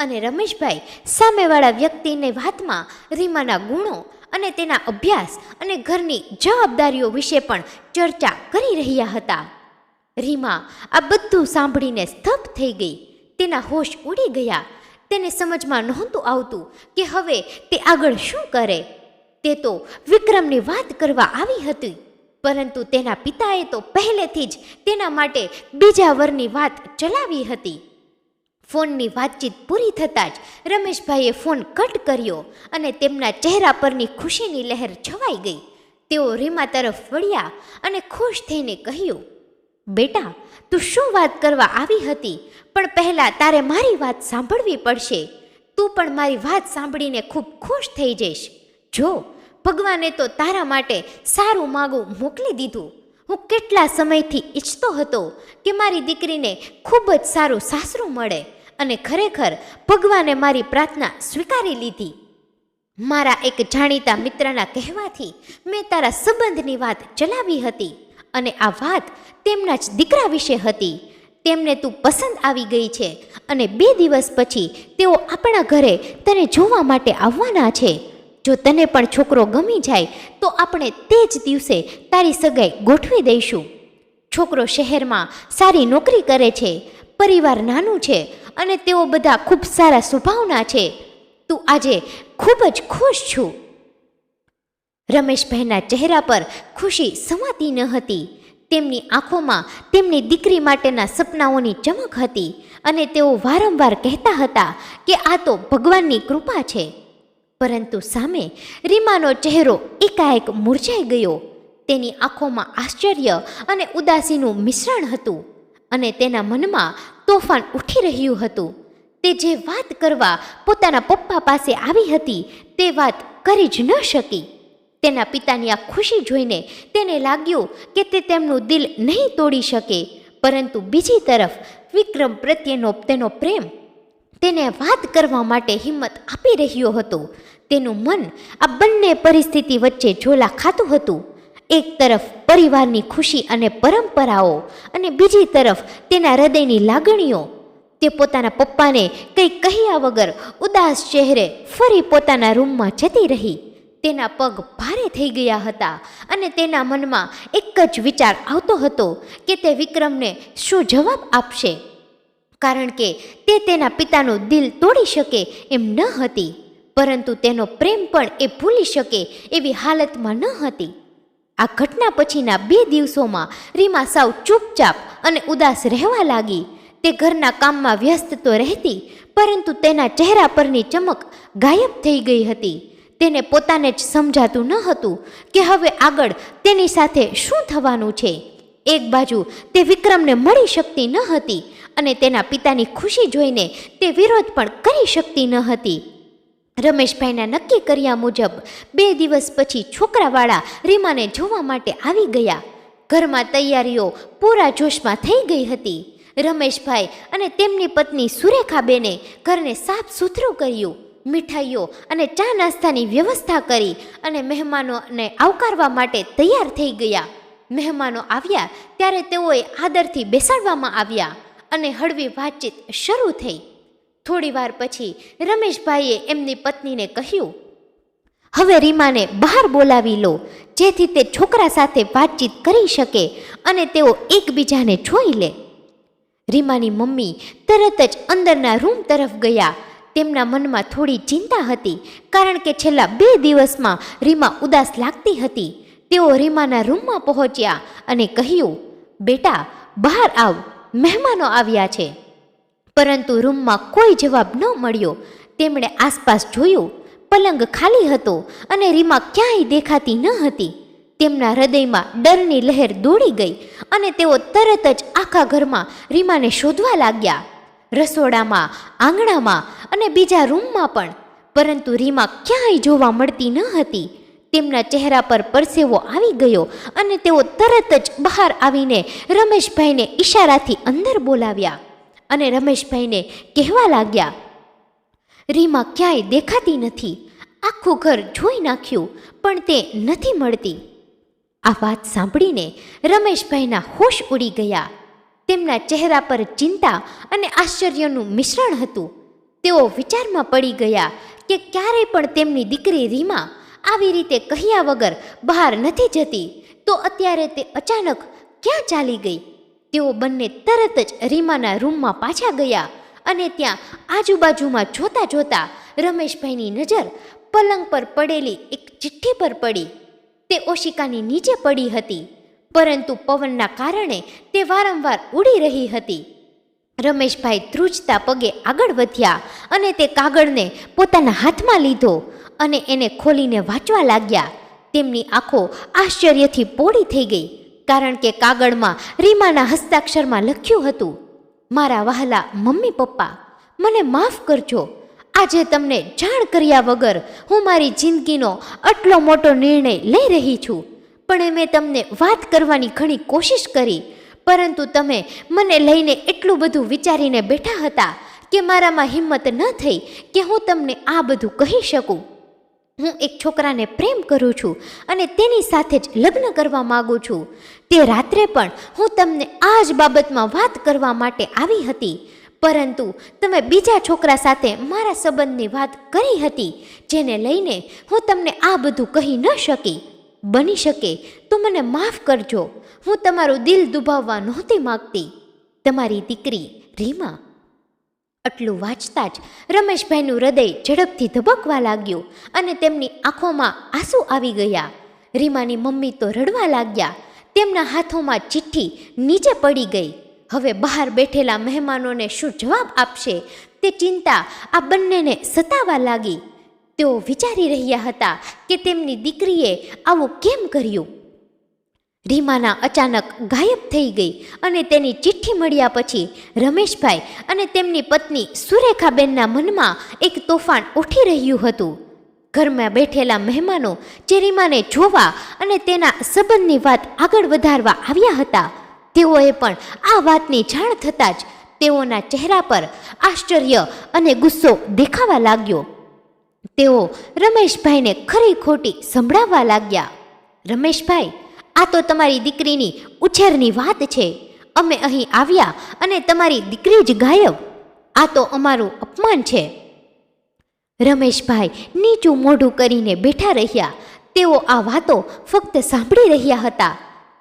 અને રમેશભાઈ સામેવાળા વ્યક્તિની વાતમાં રીમાના ગુણો અને તેના અભ્યાસ અને ઘરની જવાબદારીઓ વિશે પણ ચર્ચા કરી રહ્યા હતા. રીમા આ બધું સાંભળીને સ્તબ્ધ થઈ ગઈ. તેના હોશ ઉડી ગયા. તેને સમજમાં નહોતું આવતું કે હવે તે આગળ શું કરે. તે તો વિક્રમની વાત કરવા આવી હતી, પરંતુ તેના પિતાએ તો પહેલેથી જ તેના માટે બીજા વરની વાત ચલાવી હતી. ફોનની વાતચીત પૂરી થતાં જ રમેશભાઈએ ફોન કટ કર્યો અને તેમના ચહેરા પરની ખુશીની લહેર છવાઈ ગઈ. તેઓ રીમા તરફ વળ્યા અને ખુશ થઈને કહ્યું, બેટા, તું શું વાત કરવા આવી હતી? પણ પહેલાં તારે મારી વાત સાંભળવી પડશે. તું પણ મારી વાત સાંભળીને ખૂબ ખુશ થઈ જઈશ. જો, ભગવાને તો તારા માટે સારું માગું મોકલી દીધું. હું કેટલા સમયથી ઈચ્છતો હતો કે મારી દીકરીને ખૂબ જ સારું સાસરું મળે અને ખરેખર ભગવાને મારી પ્રાર્થના સ્વીકારી લીધી. મારા એક જાણીતા મિત્રના કહેવાથી મેં તારા સંબંધની વાત ચલાવી હતી અને આ વાત તેમના જ દીકરા વિશે હતી. તેમને તું પસંદ આવી ગઈ છે અને 2 દિવસ પછી તેઓ આપણા ઘરે તને જોવા માટે આવવાના છે. જો તને પણ છોકરો ગમી જાય તો આપણે તે જ દિવસે તારી સગાઈ ગોઠવી દઈશું. છોકરો શહેરમાં સારી નોકરી કરે છે, પરિવાર નાનું છે અને તેઓ બધા ખૂબ સારા સ્વભાવના છે. તું આજે ખૂબ જ ખુશ છું. રમેશભાઈના ચહેરા પર ખુશી સમાતી ન હતી. તેમની આંખોમાં તેમની દીકરી માટેના સપનાઓની ચમક હતી અને તેઓ વારંવાર કહેતા હતા કે આ તો ભગવાનની કૃપા છે. પરંતુ સામે રીમાનો ચહેરો એકાએક મૂરઝાઈ ગયો. તેની આંખોમાં આશ્ચર્ય અને ઉદાસીનું મિશ્રણ હતું અને તેના મનમાં તોફાન ઉઠી રહ્યું હતું. તે જે વાત કરવા પોતાના પપ્પા પાસે આવી હતી તે વાત કરી જ ન શકી. તેના પિતાની આ ખુશી જોઈને તેને લાગ્યું કે તે તેમનું દિલ નહીં તોડી શકે, પરંતુ બીજી તરફ વિક્રમ પ્રત્યેનો તેનો પ્રેમ તેને વાત કરવા માટે હિંમત આપી રહ્યો હતો. તેનું મન આ બંને પરિસ્થિતિ વચ્ચે ઝોલા ખાતું હતું. એક તરફ પરિવારની ખુશી અને પરંપરાઓ અને બીજી તરફ તેના હૃદયની લાગણીઓ. તે પોતાના પપ્પાને કંઈ કહ્યા વગર ઉદાસ ચહેરે ફરી પોતાના રૂમમાં જતી રહી. તેના પગ ભારે થઈ ગયા હતા અને તેના મનમાં એક જ વિચાર આવતો હતો કે તે વિક્રમને શું જવાબ આપશે, કારણ કે તે તેના પિતાનું દિલ તોડી શકે એમ ન હતી, પરંતુ તેનો પ્રેમ પણ એ ભૂલી શકે એવી હાલતમાં ન હતી. આ ઘટના પછીના 2 દિવસોમાં રીમા સાવ ચૂપચાપ અને ઉદાસ રહેવા લાગી. તે ઘરના કામમાં વ્યસ્ત તો રહેતી, પરંતુ તેના ચહેરા પરની ચમક ગાયબ થઈ ગઈ હતી. તેને પોતાને જ સમજાતું ન હતું કે હવે આગળ તેની સાથે શું થવાનું છે. એક બાજુ તે વિક્રમને મળી શકતી ન હતી અને તેના પિતાની ખુશી જોઈને તે વિરોધ પણ કરી શકતી ન હતી. રમેશભાઈના નક્કી કર્યા મુજબ 2 દિવસ પછી છોકરાવાળા રીમાને જોવા માટે આવી ગયા. ઘરમાં તૈયારીઓ પૂરા જોશમાં થઈ ગઈ હતી. રમેશભાઈ અને તેમની પત્ની સુરેખાબેને ઘરને સાફ સુથરું કર્યું, મીઠાઈઓ અને ચા નાસ્તાની વ્યવસ્થા કરી અને મહેમાનોને આવકારવા માટે તૈયાર થઈ ગયા. મહેમાનો આવ્યા ત્યારે તેઓએ આદરથી બેસાડવામાં આવ્યા અને હળવી વાતચીત શરૂ થઈ. થોડી વાર પછી રમેશભાઈએ એમની પત્નીને કહ્યું, હવે રીમાને બહાર બોલાવી લો, જેથી તે છોકરા સાથે વાતચીત કરી શકે અને તેઓ એકબીજાને જોઈ લે. રીમાની મમ્મી તરત જ અંદરના રૂમ તરફ ગયા. તેમના મનમાં થોડી ચિંતા હતી, કારણ કે છેલ્લા 2 દિવસમાં રીમા ઉદાસ લાગતી હતી. તેઓ રીમાના રૂમમાં પહોંચ્યા અને કહ્યું, બેટા બહાર આવ, મહેમાનો આવ્યા છે. પરંતુ રૂમમાં કોઈ જવાબ ન મળ્યો. તેમણે આસપાસ જોયું. પલંગ ખાલી હતો અને રીમા ક્યાંય દેખાતી ન હતી. તેમના હૃદયમાં ડરની લહેર દોડી ગઈ અને તેઓ તરત જ આખા ઘરમાં રીમાને શોધવા લાગ્યા, રસોડામાં, આંગણામાં અને બીજા રૂમમાં પણ. પરંતુ રીમા ક્યાંય જોવા મળતી ન હતી. તેમના ચહેરા પર પરસેવો આવી ગયો અને તેઓ તરત જ બહાર આવીને રમેશભાઈને ઈશારાથી અંદર બોલાવ્યા અને રમેશભાઈને કહેવા લાગ્યા, રીમા ક્યાંય દેખાતી નથી. આખું ઘર જોઈ નાખ્યું પણ તે નથી મળતી. આ વાત સાંભળીને રમેશભાઈના હોશ ઉડી ગયા. તેમના ચહેરા પર ચિંતા અને આશ્ચર્યનું મિશ્રણ હતું. તેઓ વિચારમાં પડી ગયા કે ક્યારેય પણ તેમની દીકરી રીમા આવી રીતે કહ્યા વગર બહાર નથી જતી, તો અત્યારે તે અચાનક ક્યાં ચાલી ગઈ. તેઓ બંને તરત જ રીમાના રૂમમાં પાછા ગયા અને ત્યાં આજુબાજુમાં જોતા જોતા રમેશભાઈની નજર પલંગ પર પડેલી એક ચિઠ્ઠી પર પડી. તે ઓશિકાની નીચે પડી હતી, પરંતુ પવનના કારણે તે વારંવાર ઉડી રહી હતી. રમેશભાઈ ધ્રુજતા પગે આગળ વધ્યા અને તે કાગળને પોતાના હાથમાં લીધો અને એને ખોલીને વાંચવા લાગ્યા. તેમની આંખો આશ્ચર્યથી પોળી થઈ ગઈ, કારણ કે કાગળમાં રીમાના હસ્તાક્ષરમાં લખ્યું હતું, મારા વહાલા મમ્મી પપ્પા, મને માફ કરજો. આજે તમને જાણ કર્યા વગર હું મારી જિંદગીનો આટલો મોટો નિર્ણય લઈ રહી છું. પણ મેં તમને વાત કરવાની ઘણી કોશિશ કરી, પરંતુ તમે મને લઈને એટલું બધું વિચારીને બેઠા હતા કે મારામાં હિંમત ન થઈ કે હું તમને આ બધું કહી શકું. હું એક છોકરાને પ્રેમ કરું છું અને તેની સાથે જ લગ્ન કરવા માગું છું. તે રાત્રે પણ હું તમને આ જ બાબતમાં વાત કરવા માટે આવી હતી, પરંતુ તમે બીજા છોકરા સાથે મારા સંબંધની વાત કરી હતી, જેને લઈને હું તમને આ બધું કહી ન શકી. બની શકે તો મને માફ કરજો. હું તમારું દિલ દુભાવવા નહોતી માગતી. તમારી દીકરી રીમા. આટલું વાંચતા જ રમેશભાઈનું હૃદય ઝડપથી ધબકવા લાગ્યું અને તેમની આંખોમાં આંસુ આવી ગયા. રીમાની મમ્મી તો રડવા લાગ્યા. તેમના હાથોમાં ચિઠ્ઠી નીચે પડી ગઈ. હવે બહાર બેઠેલા મહેમાનોને શું જવાબ આપશે તે ચિંતા આ બંનેને સતાવા લાગી. તેઓ વિચારી રહ્યા હતા કે તેમની દીકરીએ આવું કેમ કર્યું. રીમાના અચાનક ગાયબ થઈ ગઈ અને તેની ચિઠ્ઠી મળ્યા પછી રમેશભાઈ અને તેમની પત્ની સુરેખાબેનના મનમાં એક તોફાન ઉઠી રહ્યું હતું. ઘરમાં બેઠેલા મહેમાનો જે રીમાને જોવા અને તેના સંબંધની વાત આગળ વધારવા આવ્યા હતા, તેઓએ પણ આ વાતની જાણ થતાં જ તેઓના ચહેરા પર આશ્ચર્ય અને ગુસ્સો દેખાવા લાગ્યો. તેઓ રમેશભાઈને ખરી ખોટી સંભળાવવા લાગ્યા. રમેશભાઈ, આ તો તમારી દીકરીની ઉછેરની વાત છે. અમે અહીં આવ્યા અને તમારી દીકરી જ ગાયબ. આ તો અમારું અપમાન છે. રમેશભાઈ નીચું મોઢું કરીને બેઠા રહ્યા. તેઓ આ વાતો ફક્ત સાંભળી રહ્યા હતા.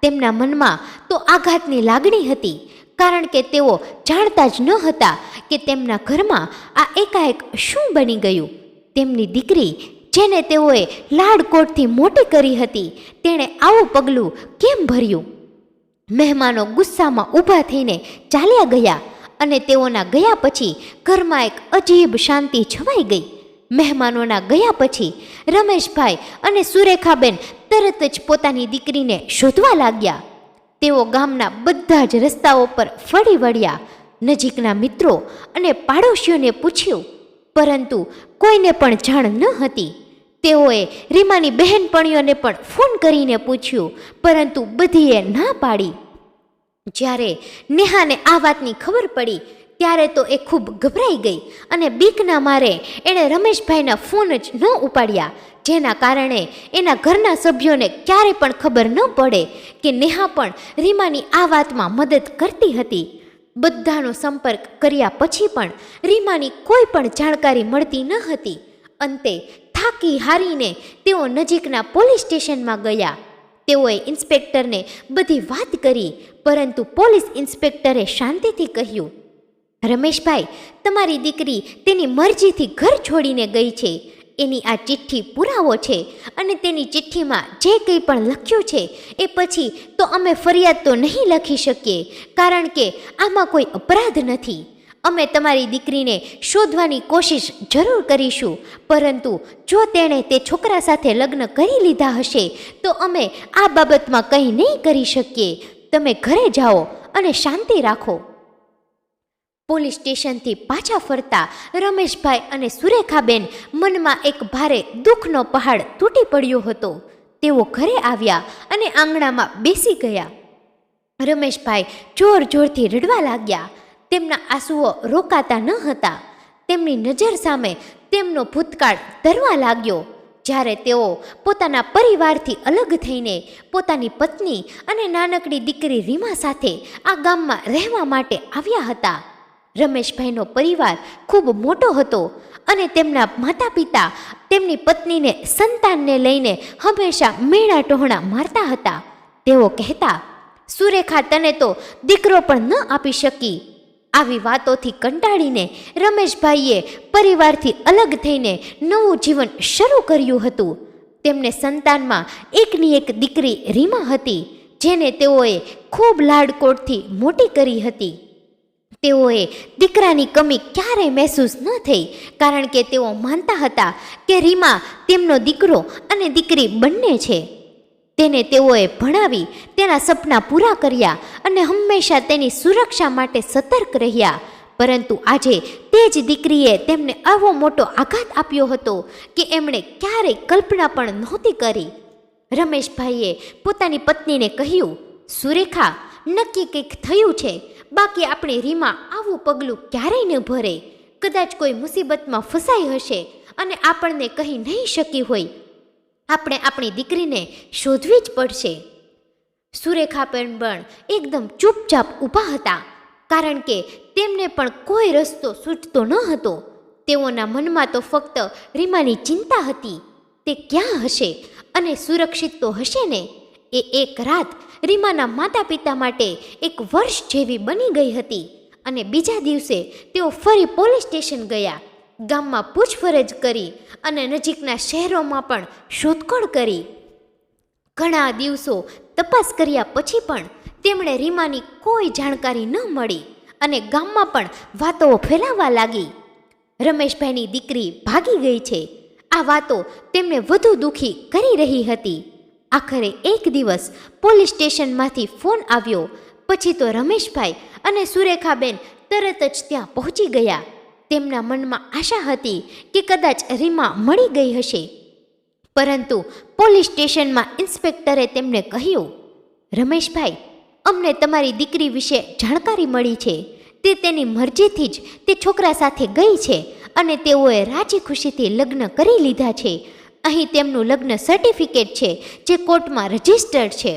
તેમના મનમાં તો આઘાતની લાગણી હતી, કારણ કે તેઓ જાણતા જ ન હતા કે તેમના ઘરમાં આ એકાએક શું બની ગયું. તેમની દીકરી, જેને તેઓએ લાડકોટથી મોટી કરી હતી, તેણે આવું પગલું કેમ ભર્યું? મહેમાનો ગુસ્સામાં ઊભા થઈને ચાલ્યા ગયા અને તેઓના ગયા પછી ઘરમાં એક અજીબ શાંતિ છવાઈ ગઈ. મહેમાનોના ગયા પછી રમેશભાઈ અને સુરેખાબેન તરત જ પોતાની દીકરીને શોધવા લાગ્યા. તેઓ ગામના બધા જ રસ્તાઓ પર ફરી વળ્યા, નજીકના મિત્રો અને પાડોશીઓને પૂછ્યું, પરંતુ કોઈને પણ જાણ ન હતી. તેઓએ રીમાની બહેનપણીઓને પણ ફોન કરીને પૂછ્યું, પરંતુ બધીએ ના પાડી. જ્યારે નેહાને આ વાતની ખબર પડી ત્યારે તો એ ખૂબ ગભરાઈ ગઈ અને બીકના મારે એણે રમેશભાઈના ફોન જ ન ઉપાડ્યા, જેના કારણે એના ઘરના સભ્યોને ક્યારે પણ ખબર ન પડે કે નેહા પણ રીમાની આ વાતમાં મદદ કરતી હતી. બધાનો સંપર્ક કર્યા પછી પણ રીમાની કોઈ પણ જાણકારી મળતી ન હતી. અંતે થાકી હારીને તેઓ નજીકના પોલીસ સ્ટેશનમાં ગયા. તેઓએ ઇન્સ્પેક્ટરને બધી વાત કરી, પરંતુ પોલીસ ઇન્સ્પેક્ટરે શાંતિથી કહ્યું, રમેશભાઈ, તમારી દીકરી તેની મરજીથી ઘર છોડીને ગઈ છે. એની આ ચિઠ્ઠી પુરાવો છે અને તેની ચિઠ્ઠીમાં જે કંઈ પણ લખ્યું છે એ પછી તો અમે ફરિયાદ તો નહીં લખી શકીએ, કારણ કે આમાં કોઈ અપરાધ નથી. અમે તમારી દીકરીને શોધવાની કોશિશ જરૂર કરીશું, પરંતુ જો તેણે તે છોકરા સાથે લગ્ન કરી લીધા હશે તો અમે આ બાબતમાં કંઈ નહીં કરી શકીએ. તમે ઘરે જાઓ અને શાંતિ રાખો. પોલીસ સ્ટેશનથી પાછા ફરતા રમેશભાઈ અને સુરેખાબેન મનમાં એક ભારે દુઃખનો પહાડ તૂટી પડ્યો હતો. તેઓ ઘરે આવ્યા અને આંગણામાં બેસી ગયા. રમેશભાઈ જોર જોરથી રડવા લાગ્યા. તેમના આંસુઓ રોકાતા ન હતા. તેમની નજર સામે તેમનો ભૂતકાળ તરવા લાગ્યો, જ્યારે તેઓ પોતાના પરિવારથી અલગ થઈને પોતાની પત્ની અને નાનકડી દીકરી રીમા સાથે આ ગામમાં રહેવા માટે આવ્યા હતા. રમેશભાઈનો પરિવાર ખૂબ મોટો હતો અને તેમના માતા પિતા તેમની પત્નીને સંતાનને લઈને હંમેશા મેણા ટોહણા મારતા હતા. તેઓ કહેતા, સુરેખા, તને તો દીકરો પણ ન આપી શકી. આવી વાતોથી કંટાળીને રમેશભાઈએ પરિવારથી અલગ થઈને નવું જીવન શરૂ કર્યું હતું. તેમને સંતાનમાં એકની એક દીકરી રીમા હતી, જેને તેઓએ ખૂબ લાડકોડથી મોટી કરી હતી. તેઓએ દીકરાની કમી ક્યારેય મહેસૂસ ન થઈ, કારણ કે તેઓ માનતા હતા કે રીમા તેમનો દીકરો અને દીકરી બંને છે. તેને તેઓએ ભણાવી, તેના સપના પૂરા કર્યા અને હંમેશા તેની સુરક્ષા માટે સતર્ક રહ્યા. પરંતુ આજે તે જ દીકરીએ તેમને આવો મોટો આઘાત આપ્યો હતો કે એમણે ક્યારેય કલ્પના પણ નહોતી કરી. રમેશભાઈએ પોતાની પત્નીને કહ્યું, સુરેખા, નક્કી કંઈક થયું છે, બાકી આપણી રીમા આવું પગલું ક્યારેય ન ભરે. કદાચ કોઈ મુસીબતમાં ફસાઈ હશે અને આપણને કહી નહીં શકી હોય. આપણે આપણી દીકરીને શોધવી જ પડશે. સુરેખાબેન પણ એકદમ ચૂપચાપ ઊભા હતા, કારણ કે તેમને પણ કોઈ રસ્તો સૂચતો ન હતો. તેઓના મનમાં તો ફક્ત રીમાની ચિંતા હતી. તે ક્યાં હશે અને સુરક્ષિત તો હશે ને? એ એક રાત રીમાના માતા પિતા માટે એક વર્ષ જેવી બની ગઈ હતી અને બીજા દિવસે તેઓ ફરી પોલીસ સ્ટેશન ગયા. ગામમાં પૂછપરછ કરી અને નજીકના શહેરોમાં પણ શોધખોળ કરી. ઘણા દિવસો તપાસ કર્યા પછી પણ તેમણે રીમાની કોઈ જાણકારી ન મળી અને ગામમાં પણ વાતો ફેલાવા લાગી. રમેશભાઈની દીકરી ભાગી ગઈ છે. આ વાતો તેમને વધુ દુઃખી કરી રહી હતી. આખરે એક દિવસ પોલીસ સ્ટેશનમાંથી ફોન આવ્યો. પછી તો રમેશભાઈ અને સુરેખાબેન તરત જ ત્યાં પહોંચી ગયા. તેમના મનમાં આશા હતી કે કદાચ રીમા મળી ગઈ હશે, પરંતુ પોલીસ સ્ટેશનમાં ઇન્સ્પેક્ટરે તેમને કહ્યું, રમેશભાઈ, અમને તમારી દીકરી વિશે જાણકારી મળી છે. તે તેની મરજીથી જ તે છોકરા સાથે ગઈ છે અને તેઓએ રાજી ખુશીથી લગ્ન કરી લીધા છે. અહીં તેમનું લગ્ન સર્ટિફિકેટ છે, જે કોર્ટમાં રજિસ્ટર્ડ છે.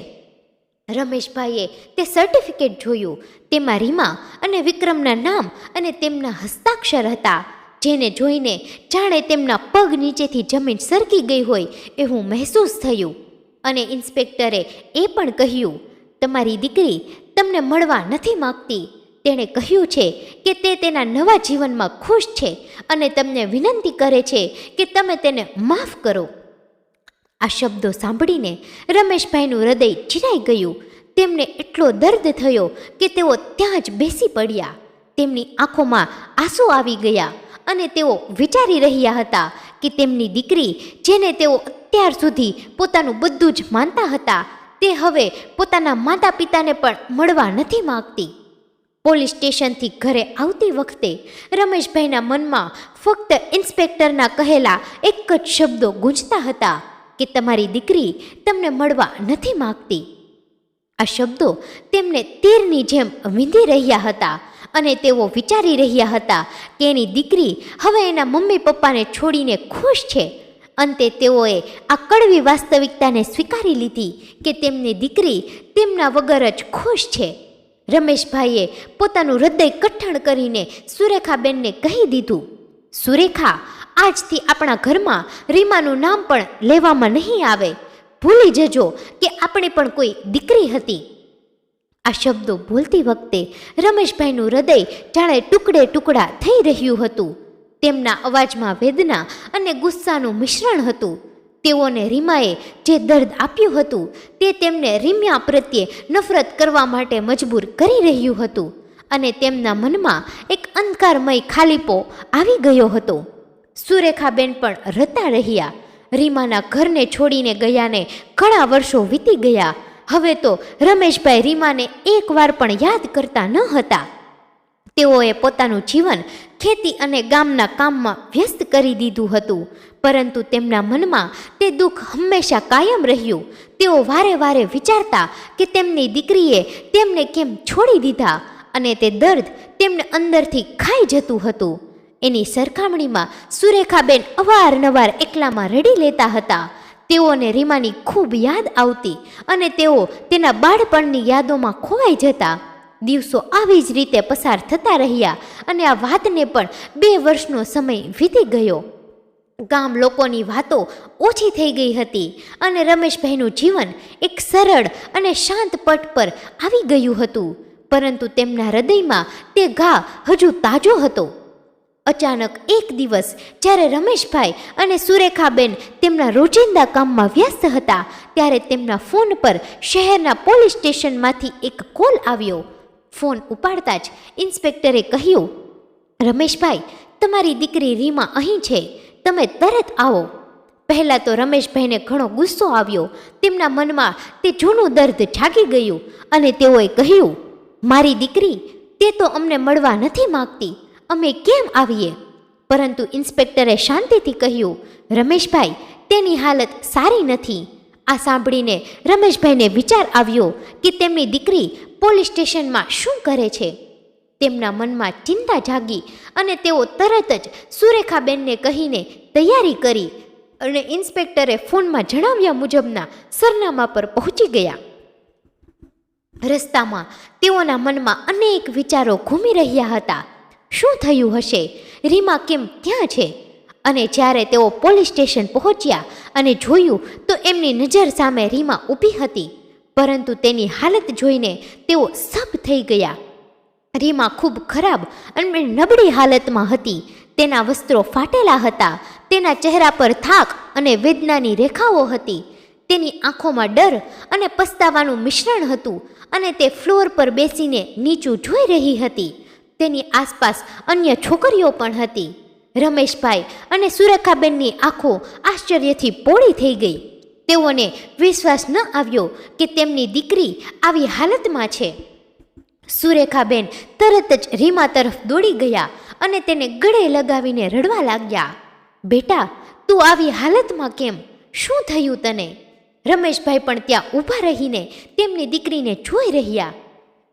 રમેશભાઈએ તે સર્ટિફિકેટ જોયું. તેમાં રીમા અને વિક્રમના નામ અને તેમના હસ્તાક્ષર હતા, જેને જોઈને જાણે તેમના પગ નીચેથી જમીન સરકી ગઈ હોય એવું મહેસૂસ થયું. અને ઇન્સ્પેક્ટરે એ પણ કહ્યું, તમારી દીકરી તમને મળવા નથી માગતી. તેણે કહ્યું છે કે તે તેના નવા જીવનમાં ખુશ છે અને તમને વિનંતી કરે છે કે તમે તેને માફ કરો. આ શબ્દો સાંભળીને રમેશભાઈનું હૃદય ચીરાઈ ગયું. તેમને એટલો દર્દ થયો કે તેઓ ત્યાં જ બેસી પડ્યા. તેમની આંખોમાં આંસુ આવી ગયા અને તેઓ વિચારી રહ્યા હતા કે તેમની દીકરી, જેને તેઓ અત્યાર સુધી પોતાનું બધું જ માનતા હતા, તે હવે પોતાના માતા પિતાને પણ મળવા નથી માગતી. પોલીસ સ્ટેશનથી ઘરે આવતી વખતે રમેશભાઈના મનમાં ફક્ત ઇન્સ્પેક્ટરના કહેલા એક જ શબ્દો ગૂંજતા હતા કે તમારી દીકરી તમને મળવા નથી માગતી. આ શબ્દો તેમને તીરની જેમ વીંધી રહ્યા હતા અને તેઓ વિચારી રહ્યા હતા કે એની દીકરી હવે એના મમ્મી પપ્પાને છોડીને ખુશ છે. અંતે તેઓએ આ કડવી વાસ્તવિકતાને સ્વીકારી લીધી કે તેમની દીકરી તેમના વગર જ ખુશ છે. રમેશભાઈએ પોતાનું હૃદય કઠણ કરીને સુરેખાબેનને કહી દીધું, સુરેખા, આજથી આપણા ઘરમાં રીમાનું નામ પણ લેવામાં નહીં આવે. ભૂલી જજો કે આપણે પણ કોઈ દીકરી હતી. આ શબ્દો બોલતી વખતે રમેશભાઈનું હૃદય જાણે ટુકડે ટુકડા થઈ રહ્યું હતું. તેમના અવાજમાં વેદના અને ગુસ્સાનું મિશ્રણ હતું. તેઓને રીમાએ જે દર્દ આપ્યું હતું તે તેમને રીમ્યા પ્રત્યે નફરત કરવા માટે મજબૂર કરી રહ્યું હતું અને તેમના મનમાં એક અંધકારમય ખાલીપો આવી ગયો હતો. સુરેખાબેન પણ રતા રહ્યા. રીમાના ઘરને છોડીને ગયાને ઘણા વર્ષો વીતી ગયા. હવે તો રમેશભાઈ રીમાને એકવાર પણ યાદ કરતા ન હતા. તેઓએ પોતાનું જીવન ખેતી અને ગામના કામમાં વ્યસ્ત કરી દીધું હતું, પરંતુ તેમના મનમાં તે દુઃખ હંમેશા કાયમ રહ્યું. તેઓ વારે વારે વિચારતા કે તેમની દીકરીએ તેમને કેમ છોડી દીધા અને તે દર્દ તેમને અંદરથી ખાઈ જતું હતું. એની સરખામણીમાં સુરેખાબેન અવારનવાર એકલામાં રડી લેતા હતા. તેઓને રીમાની ખૂબ યાદ આવતી અને તેઓ તેના બાળપણની યાદોમાં ખોવાઈ જતા. દિવસો આવી જ રીતે પસાર થતા રહ્યા અને આ વાતને પણ 2 વર્ષનો સમય વીતી ગયો. ગામ લોકોની વાતો ઓછી થઈ ગઈ હતી અને રમેશભાઈનું જીવન એક સરળ અને શાંત પટ પર આવી ગયું હતું, પરંતુ તેમના હૃદયમાં તે ઘા હજુ તાજો હતો. અચાનક એક દિવસ જ્યારે રમેશભાઈ અને સુરેખાબેન તેમના રોજિંદા કામમાં વ્યસ્ત હતા ત્યારે તેમના ફોન પર શહેરના પોલીસ સ્ટેશનમાંથી એક કોલ આવ્યો. ફોન ઉપાડતા જ ઇન્સ્પેક્ટરે કહ્યું, રમેશભાઈ, તમારી દીકરી રીમા અહીં છે, તમે તરત આવો. પહેલાં તો રમેશભાઈને ઘણો ગુસ્સો આવ્યો. તેમના મનમાં તે જૂનું દર્દ જાગી ગયું અને તેઓએ કહ્યું, મારી દીકરી તે તો અમને મળવા નથી માગતી, અમે કેમ આવીએ? પરંતુ ઇન્સ્પેક્ટરે શાંતિથી કહ્યું, રમેશભાઈ, તેની હાલત સારી નથી. આ સાંભળીને રમેશભાઈને વિચાર આવ્યો કે તેમની દીકરી પોલીસ સ્ટેશનમાં શું કરે છે. તેમના મનમાં ચિંતા જાગી અને તેઓ તરત જ સુરેખાબેનને કહીને તૈયારી કરી અને ઇન્સ્પેક્ટરે ફોનમાં જણાવ્યા મુજબના સરનામા પર પહોંચી ગયા. રસ્તામાં તેઓના મનમાં અનેક વિચારો ઘૂમી રહ્યા હતા. શું થયું હશે? રીમા કેમ ત્યાં છે? અને જ્યારે તેઓ પોલીસ સ્ટેશન પહોંચ્યા અને જોયું તો એમની નજર સામે રીમા ઊભી હતી, પરંતુ તેની હાલત જોઈને તેઓ સબ થઈ ગયા. રીમા ખૂબ ખરાબ અને નબળી હાલતમાં હતી. તેના વસ્ત્રો ફાટેલા હતા. તેના ચહેરા પર થાક અને વેદનાની રેખાઓ હતી. તેની આંખોમાં ડર અને પસ્તાવાનું મિશ્રણ હતું અને તે ફ્લોર પર બેસીને નીચું જોઈ રહી હતી. તેની આસપાસ અન્ય છોકરીઓ પણ હતી. રમેશભાઈ અને સુરેખાબેનની આંખો આશ્ચર્યથી પોળી થઈ ગઈ. તેઓને વિશ્વાસ ન આવ્યો કે તેમની દીકરી આવી હાલતમાં છે. સુરેખાબેન તરત જ રીમા તરફ દોડી ગયા અને તેને ગળે લગાવીને રડવા લાગ્યા. બેટા, તું આવી હાલતમાં કેમ? શું થયું તને? રમેશભાઈ પણ ત્યાં ઊભા રહીને તેમની દીકરીને જોઈ રહ્યા.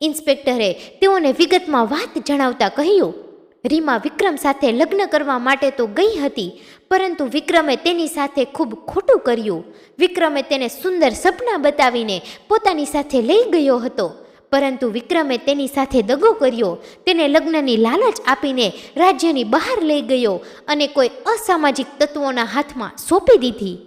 ઇન્સ્પેક્ટરે તેઓને વિગતમાં વાત જણાવતા કહ્યું, રીમા વિક્રમ સાથે લગ્ન કરવા માટે તો ગઈ હતી, પરંતુ વિક્રમે તેની સાથે ખૂબ ખોટું કર્યું. વિક્રમે તેને સુંદર સપના બતાવીને પોતાની સાથે લઈ ગયો હતો, પરંતુ વિક્રમે તેની સાથે દગો કર્યો. તેને લગ્નની લાલચ આપીને રાજ્યની બહાર લઈ ગયો અને કોઈ અસામાજિક તત્વોના હાથમાં સોંપી દીધી.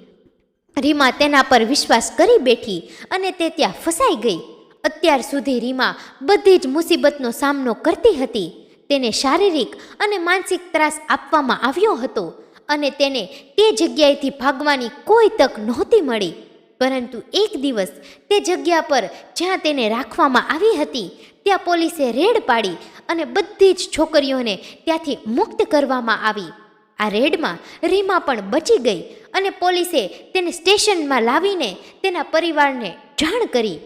રીમા તેના પર વિશ્વાસ કરી બેઠી અને તે ત્યાં ફસાઈ ગઈ. અત્યાર સુધી રીમા બધી જ મુસીબતનો સામનો કરતી હતી. તેને શારીરિક અને માનસિક ત્રાસ આપવામાં આવ્યો હતો અને તેને તે જગ્યાએથી ભાગવાની કોઈ તક નહોતી મળી. પરંતુ એક દિવસ તે જગ્યા પર જ્યાં તેને રાખવામાં આવી હતી ત્યાં પોલીસે રેડ પાડી અને બધી જ છોકરીઓને ત્યાંથી મુક્ત કરવામાં આવી. આ રેડમાં રીમા પણ બચી ગઈ અને પોલીસે તેને સ્ટેશનમાં લાવીને તેના પરિવારને જાણ કરી.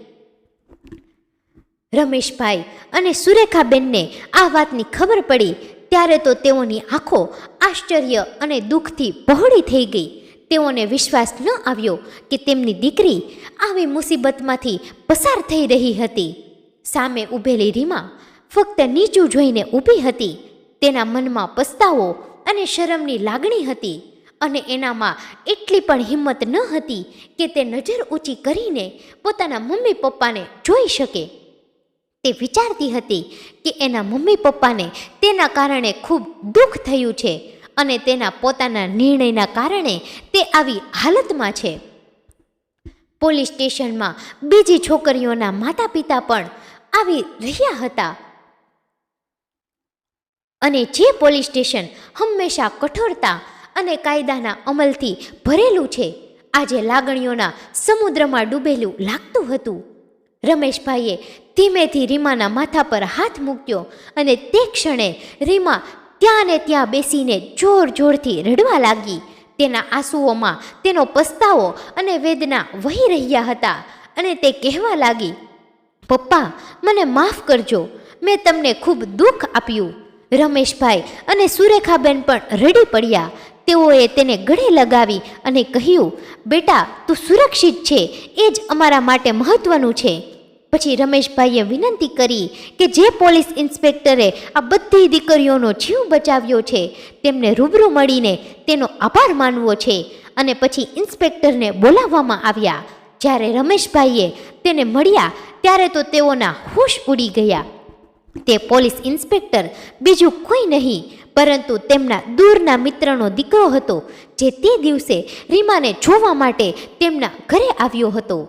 રમેશભાઈ અને સુરેખાબેનને આ વાતની ખબર પડી ત્યારે તો તેઓની આંખો આશ્ચર્ય અને દુઃખથી બહોળી થઈ ગઈ. તેઓને વિશ્વાસ ન આવ્યો કે તેમની દીકરી આવી મુસીબતમાંથી પસાર થઈ રહી હતી. સામે ઊભેલી રીમા ફક્ત નીચું જોઈને ઊભી હતી. તેના મનમાં પસ્તાવો અને શરમની લાગણી હતી અને એનામાં એટલી પણ હિંમત ન હતી કે તે નજર ઊંચી કરીને પોતાના મમ્મી પપ્પાને જોઈ શકે. તે વિચારતી હતી કે એના મમ્મી પપ્પાને તેના કારણે ખૂબ દુઃખ થયું છે અને તેના પોતાના નિર્ણયના કારણે તે આવી હાલતમાં છે. પોલીસ સ્ટેશનમાં બીજી છોકરીઓના માતા પિતા પણ આવી રહ્યા હતા. અને જે પોલીસ સ્ટેશન હંમેશા કઠોરતા અને કાયદાના અમલથી ભરેલું છે, આજે લાગણીઓના સમુદ્રમાં ડૂબેલું લાગતું હતું. રમેશભાઈએ ધીમેથી રીમાના માથા પર હાથ મૂક્યો અને તે ક્ષણે રીમા ત્યાં ને ત્યાં બેસીને જોર જોરથી રડવા લાગી. તેના આંસુઓમાં તેનો પસ્તાવો અને વેદના વહી રહ્યા હતા અને તે કહેવા લાગી, પપ્પા, મને માફ કરજો, મેં તમને ખૂબ દુઃખ આપ્યું. રમેશભાઈ અને સુરેખાબેન પણ રડી પડ્યા. તેઓએ તેને ગળે લગાવી અને કહ્યું, બેટા, તું સુરક્ષિત છે, એ જ અમારા માટે મહત્વનું છે. પછી રમેશભાઈએ વિનંતી કરી કે જે પોલીસ ઇન્સ્પેક્ટરે આ બધી દીકરીઓનો જીવ બચાવ્યો છે તેમને રૂબરૂ મળીને તેનો આભાર માનવો છે. અને પછી ઇન્સ્પેક્ટરને બોલાવવામાં આવ્યા. જ્યારે રમેશભાઈએ તેને મળ્યા ત્યારે તો તેઓના હોશ ઉડી ગયા. તે પોલીસ ઇન્સ્પેક્ટર બીજું કોઈ નહીં પરંતુ તેમના દૂરના મિત્રનો દીકરો હતો, જે તે દિવસે રીમાને જોવા માટે તેમના ઘરે આવ્યો હતો.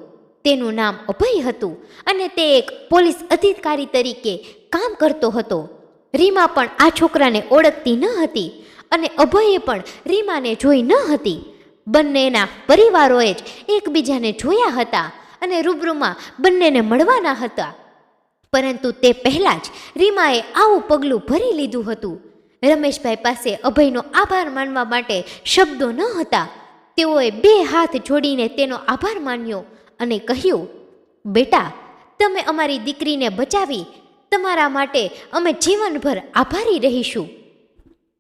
તેનું નામ અભય હતું અને તે એક પોલીસ અધિકારી તરીકે કામ કરતો હતો. રીમા પણ આ છોકરાને ઓળખતી ન હતી અને અભયે પણ રીમાને જોઈ ન હતી. બંનેના પરિવારોએ જ એકબીજાને જોયા હતા અને રૂબરૂમાં બંનેને મળવાના હતા. પરંતુ તે પહેલાં જ રીમાએ આવું પગલું ભરી લીધું હતું. રમેશભાઈ પાસે અભયનો આભાર માનવા માટે શબ્દો ન હતા. તેઓએ બે હાથ જોડીને તેનો આભાર માન્યો અને કહ્યું, બેટા, તમે અમારી દીકરીને બચાવી, તમારા માટે અમે જીવનભર આભારી રહીશું.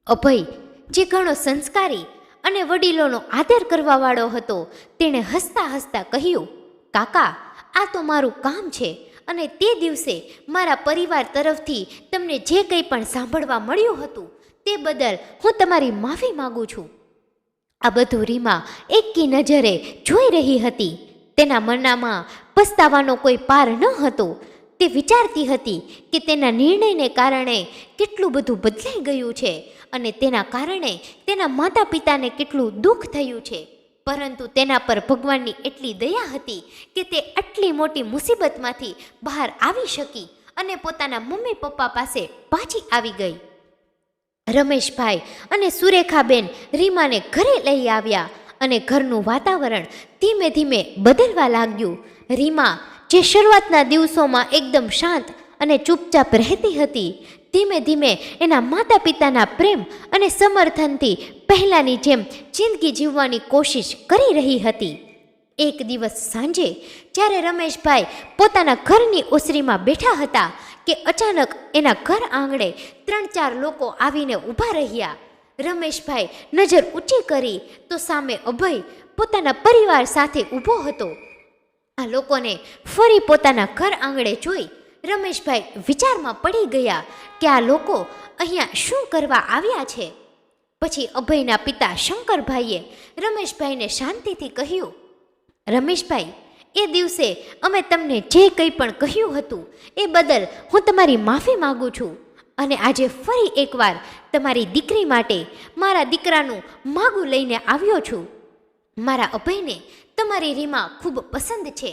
અભય, જે ઘણો સંસ્કારી અને વડીલોનો આદર કરવાવાળો હતો, તેણે હસતા હસતા કહ્યું, કાકા, આ તો મારું કામ છે અને તે દિવસે મારા પરિવાર તરફથી તમને જે કંઈ પણ સાંભળવા મળ્યું હતું તે બદલ હું તમારી માફી માગું છું. આ બધું રીમા એકી નજરે જોઈ રહી હતી. તેના મનમાં પસ્તાવાનો કોઈ પાર ન હતો. તે વિચારતી હતી કે તેના નિર્ણયને કારણે કેટલું બધું બદલાઈ ગયું છે અને તેના કારણે તેના માતા પિતાને કેટલું દુઃખ થયું છે. પરંતુ તેના પર ભગવાનની એટલી દયા હતી કે તે આટલી મોટી મુસીબતમાંથી બહાર આવી શકી અને પોતાના મમ્મી પપ્પા પાસે પાછી આવી ગઈ. રમેશભાઈ અને સુરેખાબેન રીમાને ઘરે લઈ આવ્યા અને ઘરનું વાતાવરણ ધીમે ધીમે બદલવા લાગ્યું. રીમા, જે શરૂઆતના દિવસોમાં એકદમ શાંત અને ચૂપચાપ રહેતી હતી, ધીમે ધીમે એના માતા પિતાના પ્રેમ અને સમર્થનથી પહેલાંની જેમ જિંદગી જીવવાની કોશિશ કરી રહી હતી. એક દિવસ સાંજે જ્યારે રમેશભાઈ પોતાના ઘરની ઓસરીમાં બેઠા હતા કે અચાનક એના ઘર આંગણે 3-4 લોકો આવીને ઊભા રહ્યા. રમેશભાઈ નજર ઊંચી કરી તો સામે અભય પોતાના પરિવાર સાથે ઊભો હતો. આ લોકોને ફરી પોતાના ઘર આંગણે જોઈ રમેશભાઈ વિચારમાં પડી ગયા કે આ લોકો અહીંયા શું કરવા આવ્યા છે. પછી અભયના પિતા શંકરભાઈએ રમેશભાઈને શાંતિથી કહ્યું, રમેશભાઈ, એ દિવસે અમે તમને જે કંઈ પણ કહ્યું હતું એ બદલ હું તમારી માફી માગું છું અને આજે ફરી એકવાર તમારી દીકરી માટે મારા દીકરાનું માગું લઈને આવ્યો છું. મારા અભયને તમારી રીમા ખૂબ પસંદ છે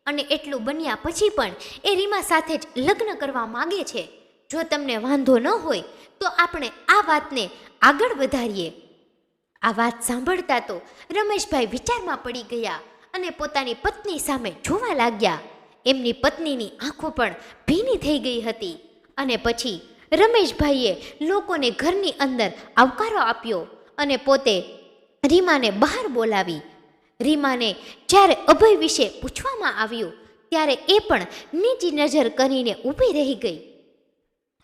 અને એટલું બન્યા પછી પણ એ રીમા સાથે જ લગ્ન કરવા માગે છે. જો તમને વાંધો ન હોય તો આપણે આ વાતને આગળ વધારીએ. આ વાત સાંભળતા તો રમેશભાઈ વિચારમાં પડી ગયા અને પોતાની પત્ની સામે જોવા લાગ્યા. એમની પત્નીની આંખો પણ ભીની થઈ ગઈ હતી અને પછી રમેશભાઈએ લોકોને ઘરની અંદર આવકારો આપ્યો અને પોતે રીમાને બહાર બોલાવી. રીમાને જ્યારે અભય વિશે પૂછવામાં આવ્યું ત્યારે એ પણ નીચી નજર કરીને ઊભી રહી ગઈ.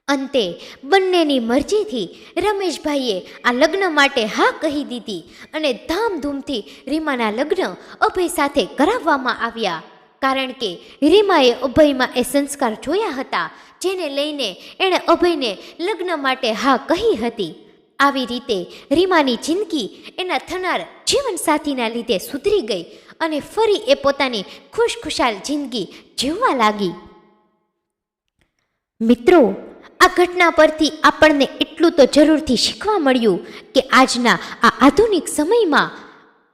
અંતે બંનેની મરજીથી રમેશભાઈએ આ લગ્ન માટે હા કહી દીધી અને ધામધૂમથી રીમાના લગ્ન અભય સાથે કરાવવામાં આવ્યા. કારણ કે રીમાએ અભયમાં એ સંસ્કાર જોયા હતા જેને લઈને એણે અભયને લગ્ન માટે હા કહી હતી. આવી રીતે રીમાની જિંદગી એના થનાર જીવનસાથીના લીધે સુધરી ગઈ અને ફરી એ પોતાની ખુશખુશાલ જિંદગી જીવવા લાગી. મિત્રો, આ ઘટના પરથી આપણને એટલું તો જરૂરથી શીખવા મળ્યું કે આજના આ આધુનિક સમયમાં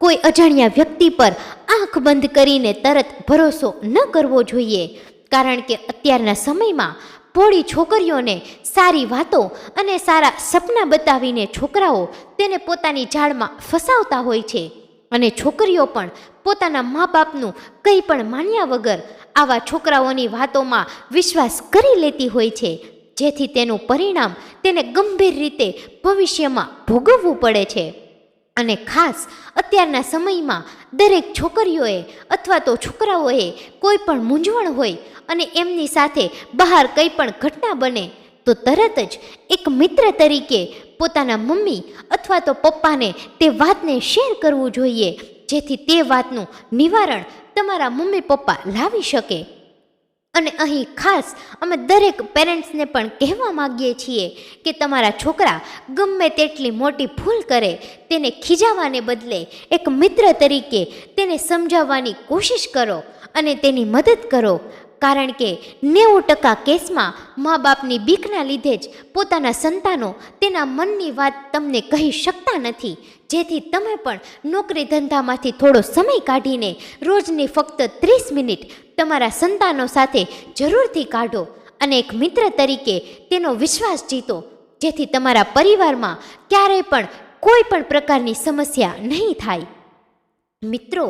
કોઈ અજાણ્યા વ્યક્તિ પર આંખ બંધ કરીને તરત ભરોસો ન કરવો જોઈએ. કારણ કે અત્યારના સમયમાં ભોળી છોકરીઓને સારી વાતો અને સારા સપના બતાવીને છોકરાઓ તેને પોતાની જાળમાં ફસાવતા હોય છે અને છોકરીઓ પણ પોતાના મા બાપનું કંઈ પણ માન્યા વગર આવા છોકરાઓની વાતોમાં વિશ્વાસ કરી લેતી હોય છે, જેથી તેનું પરિણામ તેને ગંભીર રીતે ભવિષ્યમાં ભોગવવું પડે છે. અને ખાસ અત્યારના સમયમાં દરેક છોકરીઓએ અથવા તો છોકરાઓએ કોઈ પણ મૂંઝવણ હોય અને એમની સાથે બહાર કંઈ પણ ઘટના બને તો તરત જ એક મિત્ર તરીકે પોતાના મમ્મી અથવા તો પપ્પાને તે વાતને શેર કરવું જોઈએ, જેથી તે વાતનું નિવારણ તમારા મમ્મી પપ્પા લાવી શકે. અને અહીં ખાસ અમે દરેક પેરેન્ટ્સને પણ કહેવા માગીએ છીએ કે તમારા છોકરા ગમે તેટલી મોટી ભૂલ કરે તેને ખીજાવાને બદલે એક મિત્ર તરીકે તેને સમજાવવાની કોશિશ કરો અને તેની મદદ કરો, કારણ કે 90% કેસમાં મા બાપની બીકના લીધે જ પોતાના સંતાનો તેના મનની વાત તમને કહી શકતા નથી, જેથી તમે પણ નોકરી ધંધામાંથી થોડો સમય કાઢીને રોજની ફક્ત 30 મિનિટ તમારા સંતાનો સાથે જરૂરથી કાઢો અને એક મિત્ર તરીકે તેનો વિશ્વાસ જીતો, જેથી તમારા પરિવારમાં ક્યારેય પણ કોઈ પણ પ્રકારની સમસ્યા નહીં થાય. મિત્રો,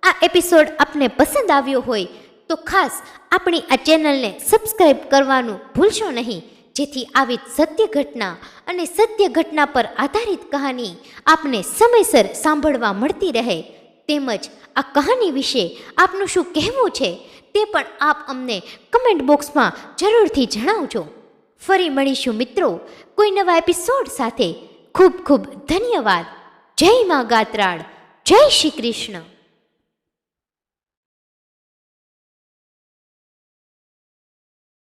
આ એપિસોડ આપને પસંદ આવ્યો હોય તો ખાસ આપણી આ ચેનલને સબસ્ક્રાઈબ કરવાનું ભૂલશો નહીં, જેથી આવી સત્ય ઘટના અને સત્ય ઘટના પર આધારિત કહાની આપને સમયસર સાંભળવા મળતી રહે. તેમજ આ કહાની વિશે આપનું શું કહેવું છે તે પણ આપ અમને કમેન્ટ બોક્સમાં જરૂરથી જણાવજો. ફરી મળીશું મિત્રો કોઈ નવા એપિસોડ સાથે. ખૂબ ખૂબ ધન્યવાદ. જય મા ગાત્રાળ. જય શ્રી કૃષ્ણ.